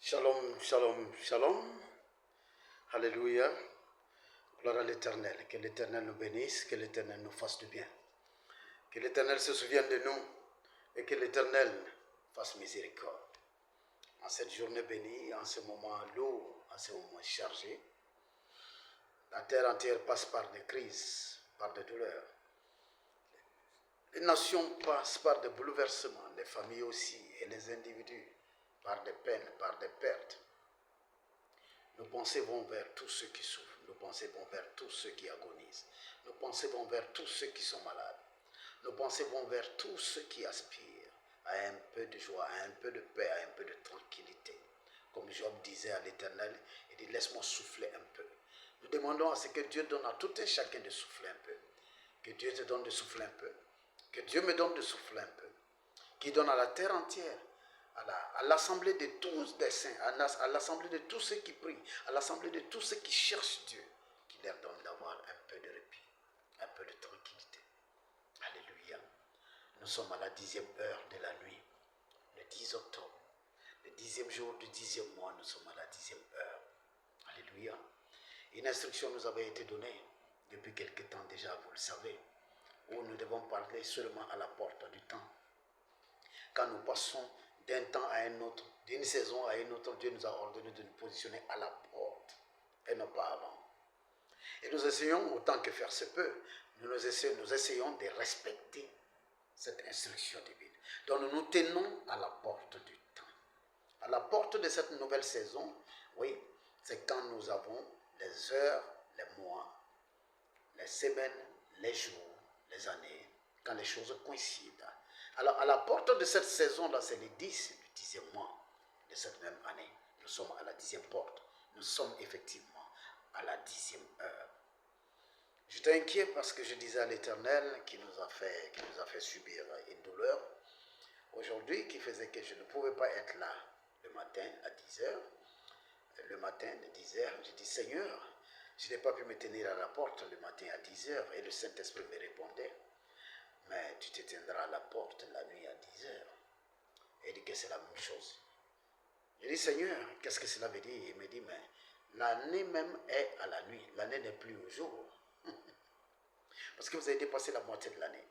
Shalom, shalom, shalom. Alléluia. Gloire à l'Éternel. Que l'Éternel nous bénisse, que l'Éternel nous fasse du bien. Que l'Éternel se souvienne de nous et que l'Éternel fasse miséricorde. En cette journée bénie, en ce moment lourd, en ce moment chargé, la terre entière passe par des crises, par des douleurs. Les nations passent par des bouleversements, les familles aussi et les individus par des peines, par des pertes. Nos pensées vont vers tous ceux qui souffrent. Nos pensées vont vers tous ceux qui agonisent. Nos pensées vont vers tous ceux qui sont malades. Nos pensées vont vers tous ceux qui aspirent à un peu de joie, à un peu de paix, à un peu de tranquillité. Comme Job disait à l'Éternel, il dit, laisse-moi souffler un peu. Nous demandons à ce que Dieu donne à tout un chacun de souffler un peu. Que Dieu te donne de souffler un peu. Que Dieu me donne de souffler un peu. Qu'il donne à la terre entière, à l'assemblée de tous des saints, à l'assemblée de tous ceux qui prient, à l'assemblée de tous ceux qui cherchent Dieu, qui leur donne d'avoir un peu de répit, un peu de tranquillité. Alléluia. Nous sommes à la 10e heure de la nuit, le 10 octobre, le 10e jour du 10e mois, nous sommes à la 10e heure. Alléluia. Une instruction nous avait été donnée depuis quelque temps déjà, vous le savez, où nous devons parler seulement à la porte du temps. Quand nous passons d'un temps à un autre, d'une saison à une autre, Dieu nous a ordonné de nous positionner à la porte et non pas avant. Et nous essayons, autant que faire se peut, nous essayons de respecter cette instruction divine. Donc nous nous tenons à la porte du temps. À la porte de cette nouvelle saison, oui, c'est quand nous avons les heures, les mois, les semaines, les jours, les années, quand les choses coïncident. Alors, à la porte de cette saison-là, c'est le 10 du 10e mois de cette même année. Nous sommes à la 10e porte. Nous sommes effectivement à la 10e heure. J'étais inquiet parce que je disais à l'Éternel qui nous a fait subir une douleur aujourd'hui qui faisait que je ne pouvais pas être là le matin à 10h. Le matin de 10h, j'ai dit, Seigneur, je n'ai pas pu me tenir à la porte le matin à 10h et le Saint-Esprit me répondait. Mais tu te tiendras à la porte la nuit à 10h. Et il dit que c'est la même chose. Je dis, Seigneur, qu'est-ce que cela veut dire? Il me dit, mais l'année même est à la nuit. L'année n'est plus au jour. Parce que vous avez dépassé la moitié de l'année.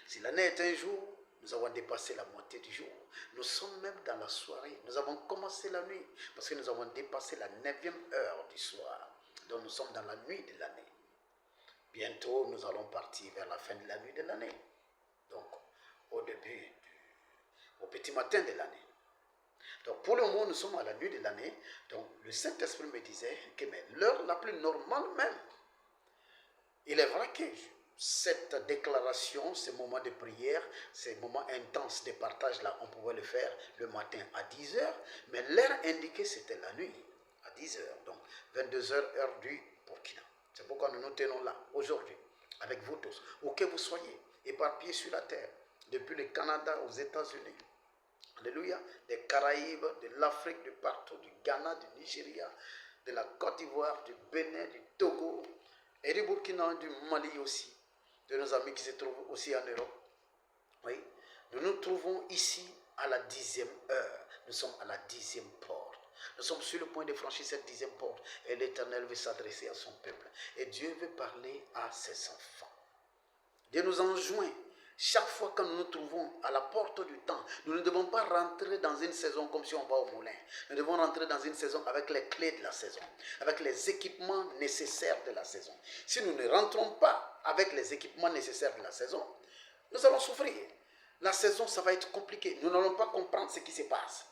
Si l'année est un jour, nous avons dépassé la moitié du jour. Nous sommes même dans la soirée. Nous avons commencé la nuit parce que nous avons dépassé la 9e heure du soir. Donc nous sommes dans la nuit de l'année. Bientôt, nous allons partir vers la fin de la nuit de l'année. Donc, au petit matin de l'année. Donc, pour le moment, nous sommes à la nuit de l'année. Donc, le Saint-Esprit me disait que l'heure la plus normale même, il est vrai que cette déclaration, ce moment de prière, ces moments intenses de partage, là, on pouvait le faire le matin à 10h, mais l'heure indiquée, c'était la nuit, à 10h, donc 22h, heure du Burkina. C'est pourquoi nous nous tenons là, aujourd'hui, avec vous tous, où que vous soyez, éparpillés sur la terre, depuis le Canada aux États-Unis, alléluia, des Caraïbes, de l'Afrique, de partout, du Ghana, du Nigeria, de la Côte d'Ivoire, du Bénin, du Togo, et du Burkina, du Mali aussi, de nos amis qui se trouvent aussi en Europe. Oui, nous nous trouvons ici à la 10e heure. Nous sommes à la 10e porte. Nous sommes sur le point de franchir cette 10e porte. Et l'Éternel veut s'adresser à son peuple. Et Dieu veut parler à ses enfants. Dieu nous enjoint. Chaque fois que nous nous trouvons à la porte du temps, nous ne devons pas rentrer dans une saison comme si on va au moulin. Nous devons rentrer dans une saison avec les clés de la saison, avec les équipements nécessaires de la saison. Si nous ne rentrons pas avec les équipements nécessaires de la saison, nous allons souffrir. La saison, ça va être compliqué. Nous n'allons pas comprendre ce qui se passe.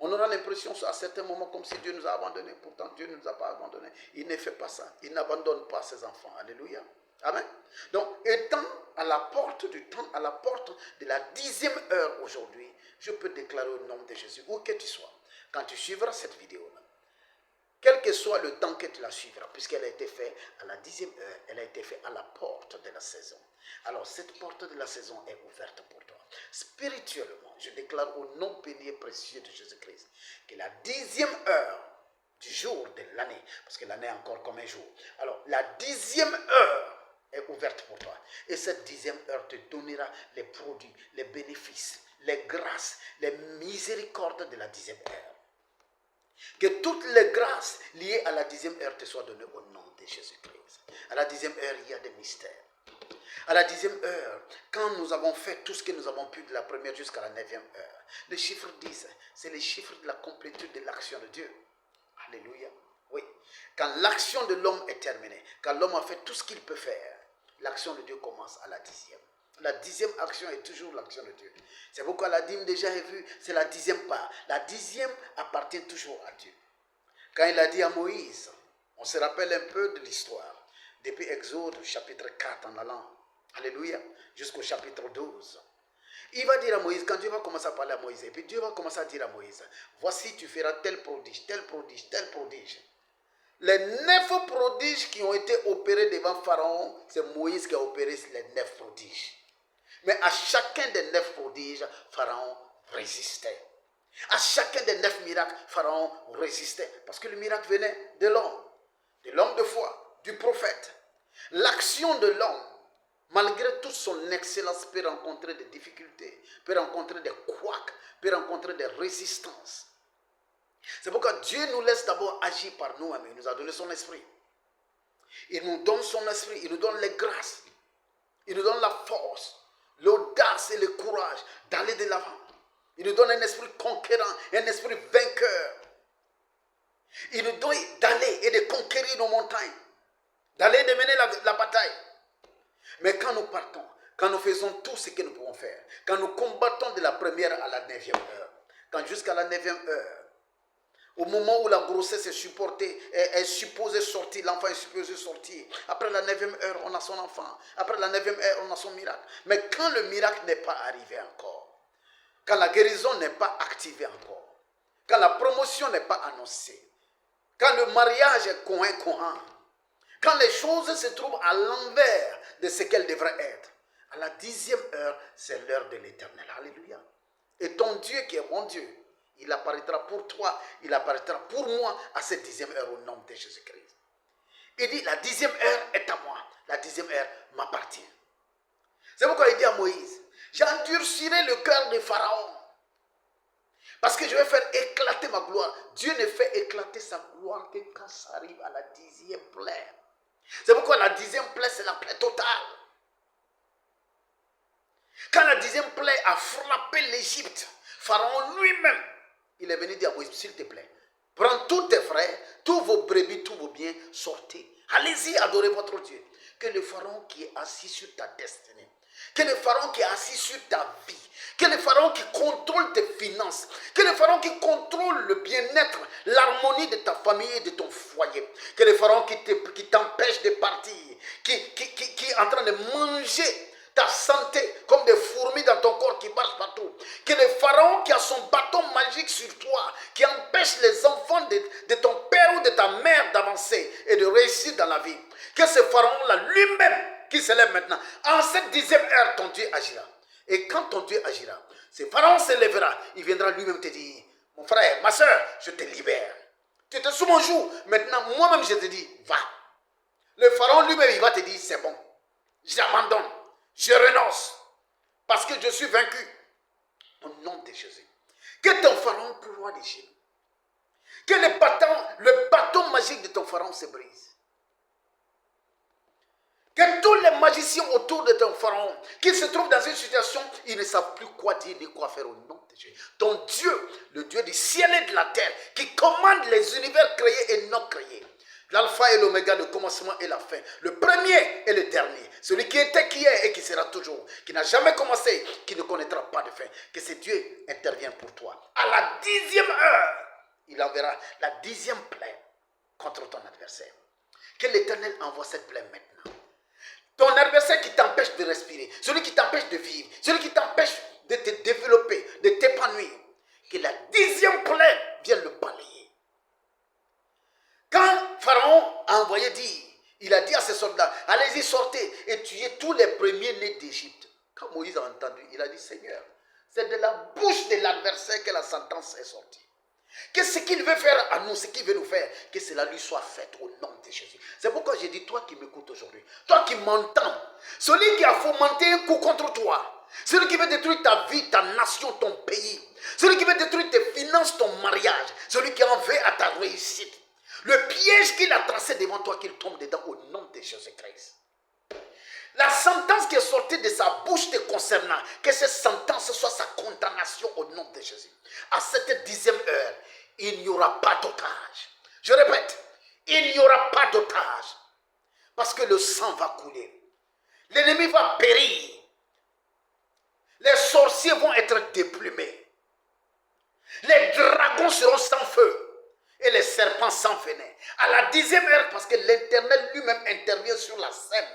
On aura l'impression à certains moments comme si Dieu nous a abandonnés. Pourtant, Dieu ne nous a pas abandonnés. Il ne fait pas ça. Il n'abandonne pas ses enfants. Alléluia. Amen. Donc, étant à la porte du temps, à la porte de la 10e heure aujourd'hui, je peux déclarer au nom de Jésus, où que tu sois, quand tu suivras cette vidéo-là, quel que soit le temps que tu la suivras, puisqu'elle a été faite à la 10e heure, elle a été faite à la porte de la saison. Alors, cette porte de la saison est ouverte pour toi. Spirituellement, je déclare au nom béni et précieux de Jésus-Christ que la 10e heure du jour de l'année, parce que l'année est encore comme un jour, alors la 10e heure est ouverte pour toi. Et cette 10e heure te donnera les produits, les bénéfices, les grâces, les miséricordes de la 10e heure. Que toutes les grâces liées à la 10e heure te soient données au nom de Jésus-Christ. À la 10e heure, il y a des mystères. À la 10e heure, quand nous avons fait tout ce que nous avons pu de la première jusqu'à la 9e heure, les chiffres 10, c'est les chiffres de la complétude de l'action de Dieu. Alléluia. Oui. Quand l'action de l'homme est terminée, quand l'homme a fait tout ce qu'il peut faire, l'action de Dieu commence à la 10e. La 10e action est toujours l'action de Dieu. C'est pourquoi la dîme déjà est vue, c'est la 10e part. La 10e appartient toujours à Dieu. Quand il a dit à Moïse, on se rappelle un peu de l'histoire, depuis Exode chapitre 4 en allant, alléluia, jusqu'au chapitre 12. Il va dire à Moïse, quand Dieu va commencer à parler à Moïse, et puis Dieu va commencer à dire à Moïse, voici tu feras tel prodige, tel prodige, tel prodige. Les 9 prodiges qui ont été opérés devant Pharaon, c'est Moïse qui a opéré les 9 prodiges. Mais à chacun des 9 prodiges, Pharaon résistait. À chacun des 9 miracles, Pharaon résistait. Parce que le miracle venait de l'homme de foi, du prophète. L'action de l'homme, malgré toute son excellence, peut rencontrer des difficultés, peut rencontrer des couacs, peut rencontrer des résistances. C'est pourquoi Dieu nous laisse d'abord agir par nous-mêmes. Il nous a donné son esprit. Il nous donne son esprit, il nous donne les grâces, il nous donne la force, l'audace et le courage d'aller de l'avant. Il nous donne un esprit conquérant, un esprit vainqueur. Il nous donne d'aller et de conquérir nos montagnes, d'aller et de mener la bataille. Mais quand nous partons, quand nous faisons tout ce que nous pouvons faire, quand nous combattons de la première à la 9e heure, quand jusqu'à la 9e heure, au moment où la grossesse est supposée sortir, l'enfant est supposé sortir. Après la 9e heure, on a son enfant. Après la 9e heure, on a son miracle. Mais quand le miracle n'est pas arrivé encore, quand la guérison n'est pas activée encore, quand la promotion n'est pas annoncée, quand le mariage est cohérent, quand les choses se trouvent à l'envers de ce qu'elles devraient être, à la 10e heure, c'est l'heure de l'Éternel. Alléluia. Et ton Dieu qui est mon Dieu, il apparaîtra pour toi, il apparaîtra pour moi à cette 10e heure au nom de Jésus-Christ. Il dit, la 10e heure est à moi, la 10e heure m'appartient. C'est pourquoi il dit à Moïse, j'endurcirai le cœur de Pharaon, parce que je vais faire éclater ma gloire. Dieu ne fait éclater sa gloire que quand ça arrive à la 10e plaie. C'est pourquoi la 10e plaie, c'est la plaie totale. Quand la 10e plaie a frappé l'Égypte, Pharaon lui-même, il est venu dire à Moïse, s'il te plaît, prends tous tes frères, tous vos brebis, tous vos biens, sortez. Allez-y, adorez votre Dieu. Que le Pharaon qui est assis sur ta destinée, que le Pharaon qui est assis sur ta vie, que le Pharaon qui contrôle tes finances, que le Pharaon qui contrôle le bien-être, l'harmonie de ta famille et de ton foyer, que le Pharaon qui t'empêche de partir, qui est en train de manger ta santé comme des fourmis dans ton corps qui marchent partout. Que le Pharaon qui a son bâton magique sur toi, qui empêche les enfants de ton père ou de ta mère d'avancer et de réussir dans la vie, que ce Pharaon-là lui-même qui se lève maintenant, en cette 10e heure, ton Dieu agira. Et quand ton Dieu agira, ce Pharaon se lèvera, il viendra lui-même te dire, mon frère, ma soeur, je te libère. Tu étais sous mon joug, maintenant moi-même je te dis, va. Le Pharaon lui-même, il va te dire, c'est bon, j'abandonne. Je renonce parce que je suis vaincu au nom de Jésus. Que ton pharaon ploie des genoux. Que le bâton magique de ton pharaon se brise. Que tous les magiciens autour de ton pharaon qui se trouvent dans une situation, ils ne savent plus quoi dire ni quoi faire au nom de Jésus. Ton Dieu, le Dieu du ciel et de la terre, qui commande les univers créés et non créés. L'alpha et l'oméga, le commencement et la fin. Le premier et le dernier. Celui qui était, qui est et qui sera toujours. Qui n'a jamais commencé, qui ne connaîtra pas de fin. Que ce Dieu intervienne pour toi. À la 10e heure, il enverra la 10e plaie contre ton adversaire. Que l'Éternel envoie cette plaie maintenant. Ton adversaire qui t'empêche de respirer. Celui qui t'empêche de vivre. Celui qui t'empêche de te développer, de t'épanouir. Que la 10e plaie vienne le balayer. Quand Pharaon a envoyé dire, il a dit à ses soldats, allez-y, sortez et tuez tous les premiers-nés d'Égypte. Quand Moïse a entendu, il a dit, Seigneur, c'est de la bouche de l'adversaire que la sentence est sortie. Que ce qu'il veut faire à nous, ce qu'il veut nous faire, que cela lui soit fait au nom de Jésus. C'est pourquoi j'ai dit, toi qui m'écoutes aujourd'hui, toi qui m'entends, celui qui a fomenté un coup contre toi, celui qui veut détruire ta vie, ta nation, ton pays, celui qui veut détruire tes finances, ton mariage, celui qui en veut à ta réussite. Le piège qu'il a tracé devant toi, qu'il tombe dedans au nom de Jésus-Christ. La sentence qui est sortie de sa bouche te concernant, que cette sentence soit sa condamnation au nom de Jésus. À cette 10e heure, il n'y aura pas d'otage. Je répète, il n'y aura pas d'otage. Parce que le sang va couler. L'ennemi va périr. Les sorciers vont être déplumés. Les dragons seront sans feu. Et les serpents sans venin. À la 10e heure, parce que l'Éternel lui-même intervient sur la scène.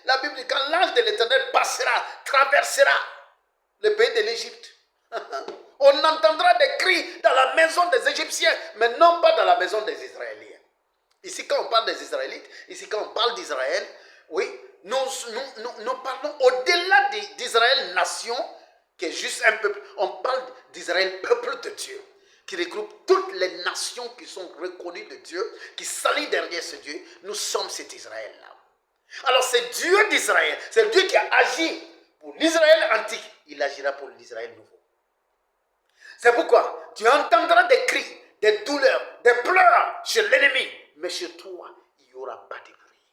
La Bible dit, quand l'ange de l'Éternel passera, traversera le pays de l'Égypte, on entendra des cris dans la maison des Égyptiens, mais non pas dans la maison des Israéliens. Ici, quand on parle des Israélites, ici, quand on parle d'Israël, oui, nous parlons au-delà d'Israël, nation, qui est juste un peuple. On parle d'Israël, peuple de Dieu, qui regroupe toutes les nations qui sont reconnues de Dieu, qui s'allient derrière ce Dieu. Nous sommes cet Israël-là. Alors c'est Dieu d'Israël, c'est Dieu qui a agi pour l'Israël antique, il agira pour l'Israël nouveau. C'est pourquoi tu entendras des cris, des douleurs, des pleurs chez l'ennemi, mais chez toi, il n'y aura pas de bruit.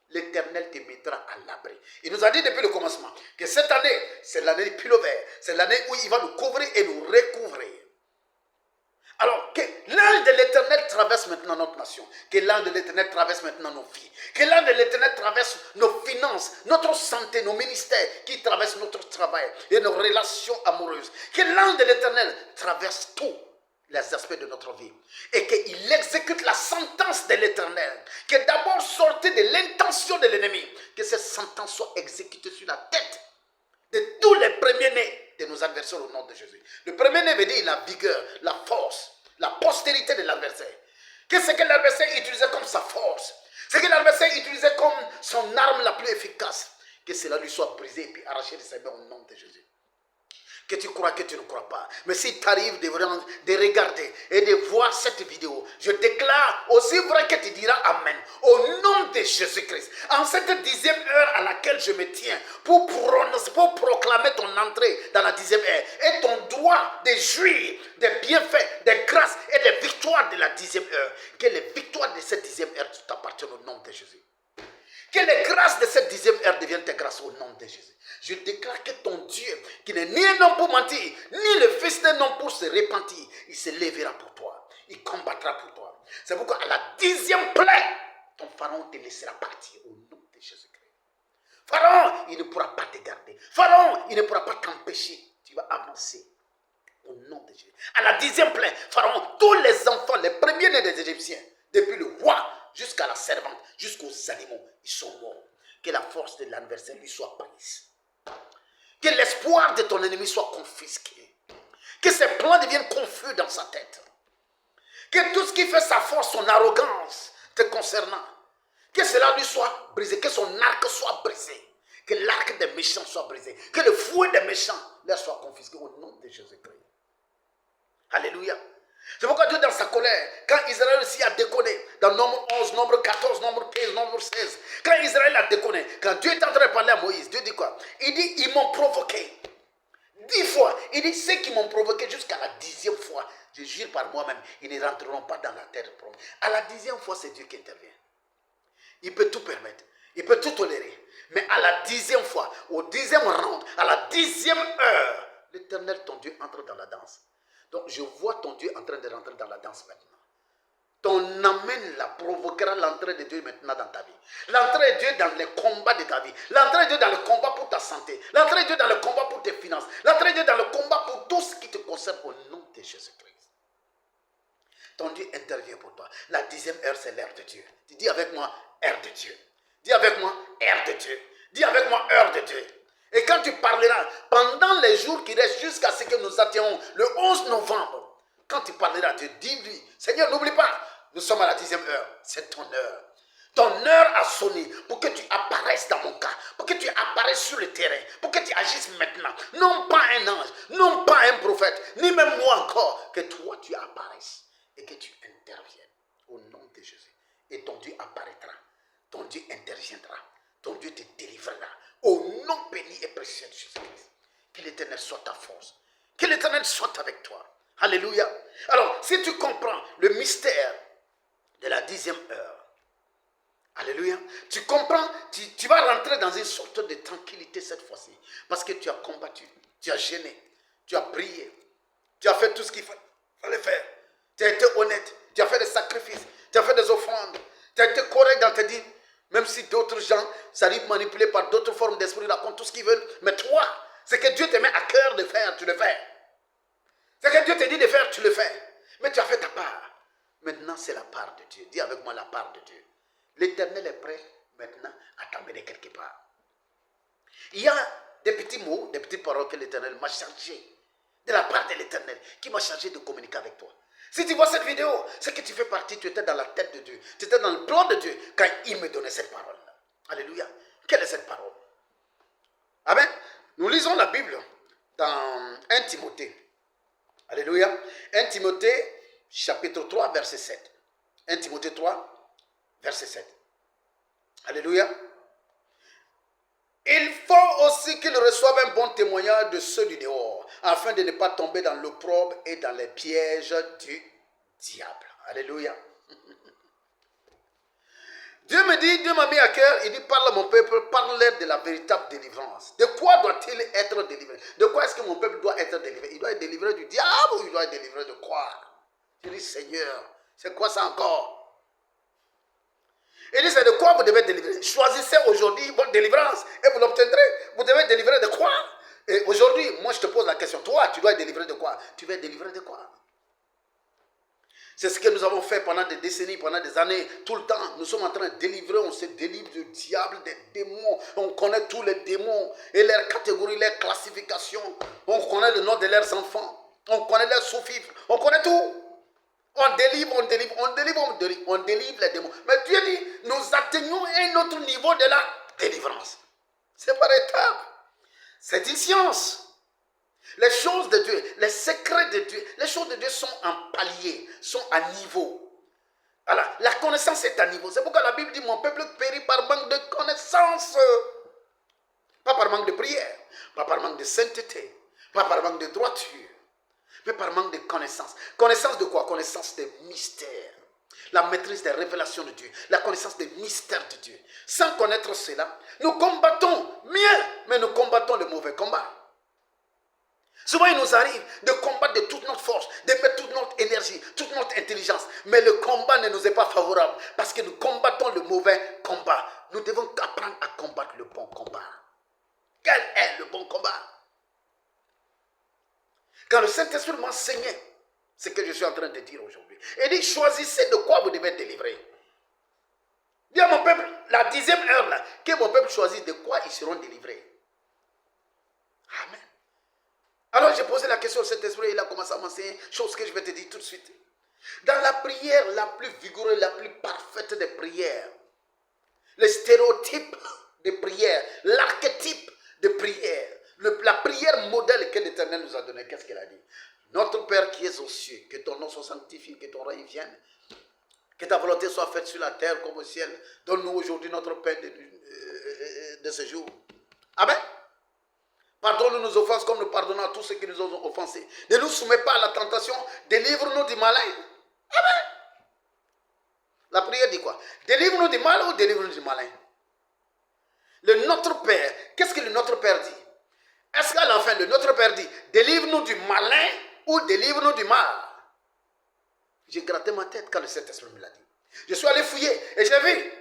L'Éternel te mettra à l'abri. Il nous a dit depuis le commencement que cette année, c'est l'année pilovère, c'est l'année où il va nous couvrir et nous recouvrir. Alors, que l'ange de l'Éternel traverse maintenant notre nation. Que l'ange de l'Éternel traverse maintenant nos vies. Que l'ange de l'Éternel traverse nos finances, notre santé, nos ministères, qui traversent notre travail et nos relations amoureuses. Que l'ange de l'Éternel traverse tous les aspects de notre vie. Et qu'il exécute la sentence de l'Éternel. Que d'abord sortez de l'intention de l'ennemi. Que cette sentence soit exécutée sur la tête de tous les premiers-nés de nos adversaires au nom de Jésus. Le premier-né veut dire la vigueur, la force, la postérité de l'adversaire. Qu'est-ce que l'adversaire utilisait comme sa force? Ce que l'adversaire utilisait comme son arme la plus efficace. Que cela lui soit brisé et puis arraché de ses mains au nom de Jésus. Que tu crois, que tu ne crois pas. Mais s'il t'arrive de regarder et de voir cette vidéo, je déclare aussi vrai que tu diras Amen. Au nom de Jésus-Christ. En cette 10e heure à laquelle je me tiens, pour proclamer ton entrée dans la 10e heure, et ton droit de jouir des bienfaits, des grâces et des victoires de la 10e heure. Que les victoires de cette 10e heure t'appartiennent au nom de Jésus. Que les grâces de cette 10e heure deviennent tes grâces au nom de Jésus. Je déclare que ton Dieu, qui n'est ni un homme pour mentir, ni le fils d'un homme pour se repentir, il se lèvera pour toi. Il combattra pour toi. C'est pourquoi à la 10e plaie, ton pharaon te laissera partir au nom de Jésus-Christ. Pharaon, il ne pourra pas te garder. Pharaon, il ne pourra pas t'empêcher. Tu vas avancer au nom de Jésus. À la 10e plaie, Pharaon, tous les enfants, les premiers-nés des Égyptiens, depuis le roi jusqu'à la servante, jusqu'aux animaux, ils sont morts. Que la force de l'adversaire lui soit prise. Que l'espoir de ton ennemi soit confisqué. Que ses plans deviennent confus dans sa tête. Que tout ce qui fait sa force, son arrogance te concernant, que cela lui soit brisé. Que son arc soit brisé. Que l'arc des méchants soit brisé. Que le fouet des méchants leur soit confisqué au nom de Jésus-Christ. Alléluia. C'est pourquoi Dieu dans sa colère, quand Israël aussi a déconné, dans nombre 11, nombre 14, nombre 15, nombre 16, quand Israël a déconné, quand Dieu est en train de parler à Moïse, Dieu dit quoi? Il dit, ils m'ont provoqué. 10 fois. Il dit, ceux qui m'ont provoqué jusqu'à la 10e fois, je jure par moi-même, ils ne rentreront pas dans la terre promise. À la 10e fois, c'est Dieu qui intervient. Il peut tout permettre. Il peut tout tolérer. Mais à la 10e fois, au 10e round, à la 10e heure, l'Éternel, ton Dieu, entre dans la danse. Donc, je vois ton Dieu en train de rentrer dans la danse maintenant. Ton amen là provoquera l'entrée de Dieu maintenant dans ta vie. L'entrée de Dieu dans les combats de ta vie. L'entrée de Dieu dans le combat pour ta santé. L'entrée de Dieu dans le combat pour tes finances. L'entrée de Dieu dans le combat pour tout ce qui te concerne au nom de Jésus-Christ. Ton Dieu intervient pour toi. La 10e heure, c'est l'heure de Dieu. Tu dis avec moi, heure de Dieu. Dis avec moi, heure de Dieu. Dis avec moi, heure de Dieu. Et quand tu parleras, pendant les jours qui restent jusqu'à ce que nous atteignons le 11 novembre, quand tu parleras, Dieu, dis-lui, Seigneur, n'oublie pas, nous sommes à la 10e heure, c'est ton heure. Ton heure a sonné pour que tu apparaisses dans mon cas, pour que tu apparaisses sur le terrain, pour que tu agisses maintenant. Non pas un ange, non pas un prophète, ni même moi encore, que toi tu apparaisses et que tu interviennes au nom de Jésus. Et ton Dieu apparaîtra, ton Dieu interviendra, ton Dieu te délivrera Au nom béni et précieux de Jésus-Christ. Que l'Éternel soit ta force. Que l'Éternel soit avec toi. Alléluia. Alors, si tu comprends le mystère de la 10e heure, alléluia, tu comprends, tu vas rentrer dans une sorte de tranquillité cette fois-ci. Parce que tu as combattu, tu as gêné, tu as prié, tu as fait tout ce qu'il fallait faire. Tu as été honnête, tu as fait des sacrifices, tu as fait des offrandes, tu as été correct dans tes dîmes. Même si d'autres gens s'arrivent manipulés par d'autres formes d'esprit, racontent tout ce qu'ils veulent. Mais toi, ce que Dieu te met à cœur de faire, tu le fais. Ce que Dieu te dit de faire, tu le fais. Mais tu as fait ta part. Maintenant, c'est la part de Dieu. Dis avec moi la part de Dieu. L'Éternel est prêt maintenant à t'emmener quelque part. Il y a des petits mots, des petites paroles que l'Éternel m'a chargé. De la part de l'Éternel, qui m'a chargé de communiquer avec toi. Si tu vois cette vidéo, c'est que tu fais partie, tu étais dans la tête de Dieu. Tu étais dans le plan de Dieu quand il me donnait cette parole-là. Alléluia. Quelle est cette parole? Amen. Nous lisons la Bible dans 1 Timothée. Alléluia. 1 Timothée, chapitre 3, verset 7. 1 Timothée 3, verset 7. Alléluia. Il faut aussi qu'il reçoive un bon témoignage de ceux du dehors, afin de ne pas tomber dans l'opprobre et dans les pièges du diable. Alléluia. Dieu me dit, Dieu m'a mis à cœur, il dit, parle à mon peuple, parle-leur de la véritable délivrance. De quoi doit-il être délivré? De quoi est-ce que mon peuple doit être délivré? Il doit être délivré du diable ou il doit être délivré de quoi? Je dis, Seigneur, c'est quoi ça encore? Il dit, c'est de quoi vous devez délivrer? Choisissez aujourd'hui votre délivrance et vous l'obtiendrez. Vous devez être délivré de quoi? Et aujourd'hui, moi je te pose la question, toi, tu dois être délivré de quoi? Tu vas être délivré de quoi? C'est ce que nous avons fait pendant des décennies, pendant des années, tout le temps. Nous sommes en train de délivrer, on se délivre du diable, des démons. On connaît tous les démons et leurs catégories, leurs classifications. On connaît le nom de leurs enfants. On connaît leurs sous-fifres. On connaît tout. On délivre, on délivre, on délivre, on délivre, on délivre les démons. Mais Dieu dit, nous atteignons un autre niveau de la délivrance. C'est par étapes. C'est une science. Les choses de Dieu, les secrets de Dieu, les choses de Dieu sont en palier, sont à niveau. Voilà, la connaissance est à niveau. C'est pourquoi la Bible dit, mon peuple périt par manque de connaissance. Pas par manque de prière, pas par manque de sainteté, pas par manque de droiture, mais par manque de connaissance. Connaissance de quoi? Connaissance des mystères. La maîtrise des révélations de Dieu, la connaissance des mystères de Dieu. Sans connaître cela, nous combattons mieux, mais nous combattons le mauvais combat. Souvent, il nous arrive de combattre de toute notre force, de mettre toute notre énergie, toute notre intelligence. Mais le combat ne nous est pas favorable parce que nous combattons le mauvais combat. Nous devons apprendre à combattre le bon combat. Quel est le bon combat? Quand le Saint-Esprit m'enseignait ce que je suis en train de dire aujourd'hui, il dit, choisissez de quoi vous devez être délivré. Dis à mon peuple, la 10e heure là, que mon peuple choisisse de quoi ils seront délivrés. Amen. Alors j'ai posé la question au Saint-Esprit, il a commencé à m'enseigner, chose que je vais te dire tout de suite. Dans la prière la plus vigoureuse, la plus parfaite des prières, le stéréotype de prière, l'archétype de prière, la prière modèle que l'Éternel nous a donné, qu'est-ce qu'elle a dit? Notre Père qui es aux cieux, que ton nom soit sanctifié, que ton règne vienne, que ta volonté soit faite sur la terre comme au ciel. Donne-nous aujourd'hui notre pain de ce jour. Amen. Pardonne-nous nos offenses comme nous pardonnons à tous ceux qui nous ont offensés. Ne nous soumets pas à la tentation, délivre-nous du malin. Amen. La prière dit quoi? Délivre-nous du mal ou délivre-nous du malin? Le Notre Père, qu'est-ce que le Notre Père dit? Est-ce qu'à la fin, le Notre Père dit, délivre-nous du malin ou délivre-nous du mal? J'ai gratté ma tête quand le Saint-Esprit me l'a dit. Je suis allé fouiller et j'ai vu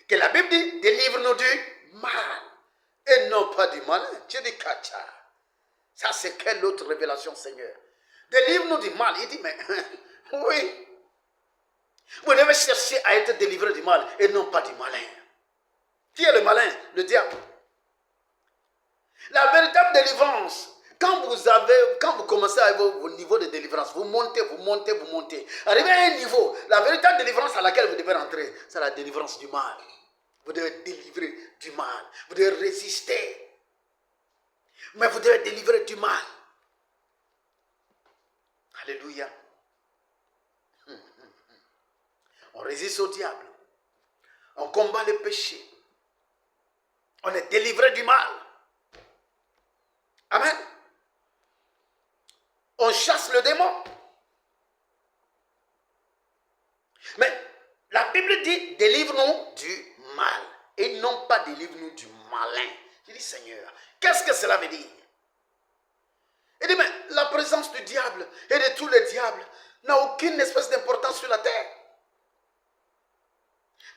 que la Bible dit, délivre-nous du mal. Et non pas du malin. Dieu dit, Kacha. Ça, c'est quelle autre révélation, Seigneur? Délivre-nous du mal. Il dit, mais oui. Vous devez chercher à être délivré du mal et non pas du malin. Qui est le malin? Le diable. La véritable délivrance, quand vous commencez à avoir vos niveaux de délivrance, vous montez, vous montez, vous montez. Arrivez à un niveau, la véritable délivrance à laquelle vous devez rentrer, c'est la délivrance du mal. Vous devez être délivré du mal. Vous devez résister. Mais vous devez être délivré du mal. Alléluia. On résiste au diable. On combat le péché. On est délivré du mal. Amen. On chasse le démon. Mais la Bible dit, délivre-nous du mal. Et non pas délivre-nous du malin. Je dis, Seigneur, qu'est-ce que cela veut dire? Il dit, mais la présence du diable et de tous les diables n'a aucune espèce d'importance sur la terre.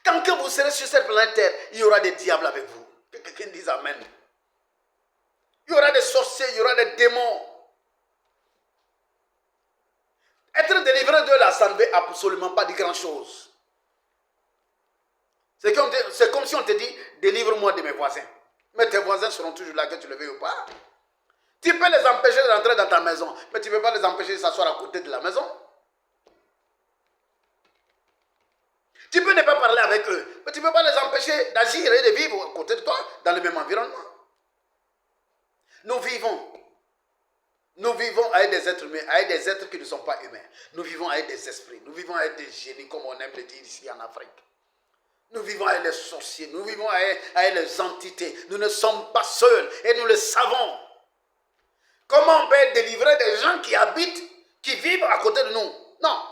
Tant que vous serez sur cette planète terre, il y aura des diables avec vous. Que quelqu'un dise Amen. Il y aura des sorciers, il y aura des démons. Être délivré de là, ça ne veut absolument pas dire grand-chose. C'est comme si on te dit, délivre-moi de mes voisins. Mais tes voisins seront toujours là, que tu le veuilles ou pas. Tu peux les empêcher de rentrer dans ta maison, mais tu ne peux pas les empêcher de s'asseoir à côté de la maison. Tu peux ne pas parler avec eux, mais tu ne peux pas les empêcher d'agir et de vivre à côté de toi, dans le même environnement. Nous vivons avec des êtres humains, avec des êtres qui ne sont pas humains. Nous vivons avec des esprits, nous vivons avec des génies, comme on aime le dire ici en Afrique. Nous vivons avec les sorciers, nous vivons avec les entités. Nous ne sommes pas seuls et nous le savons. Comment on peut délivrer des gens qui habitent, qui vivent à côté de nous? Non.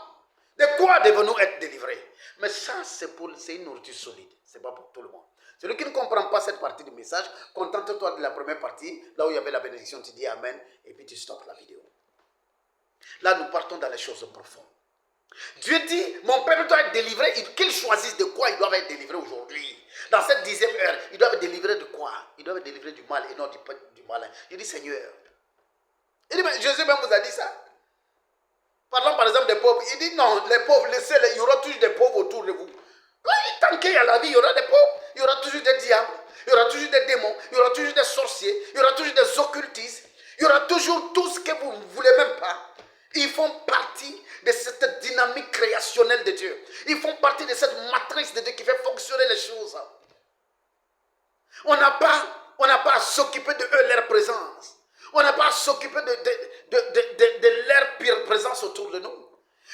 De quoi devons-nous être délivrés? Mais ça, c'est une nourriture solide. Ce n'est pas pour tout le monde. Celui qui ne comprend pas cette partie du message, contente-toi de la première partie, là où il y avait la bénédiction, tu dis Amen, et puis tu stoppes la vidéo. Là, nous partons dans les choses profondes. Dieu dit, mon peuple doit être délivré, qu'il choisisse de quoi il doit être délivré aujourd'hui. Dans cette 10e heure, il doit être délivré de quoi? Il doit être délivré du mal et non du malin. Il dit, Seigneur. Il dit, mais Jésus même vous a dit ça. Parlons par exemple des pauvres. Il dit, non, les pauvres, laissez-les, il y aura toujours des pauvres autour de vous. Tant qu'il y a la vie, il y aura des pauvres. Il y aura toujours des diables. Il y aura toujours des démons. Il y aura toujours des sorciers. Il y aura toujours des occultistes. Il y aura toujours tout ce que vous ne voulez même pas. Ils font partie de cette dynamique créationnelle de Dieu. Ils font partie de cette matrice de Dieu qui fait fonctionner les choses. On n'a pas à s'occuper de eux, leur présence. On n'a pas à s'occuper de leur présence autour de nous.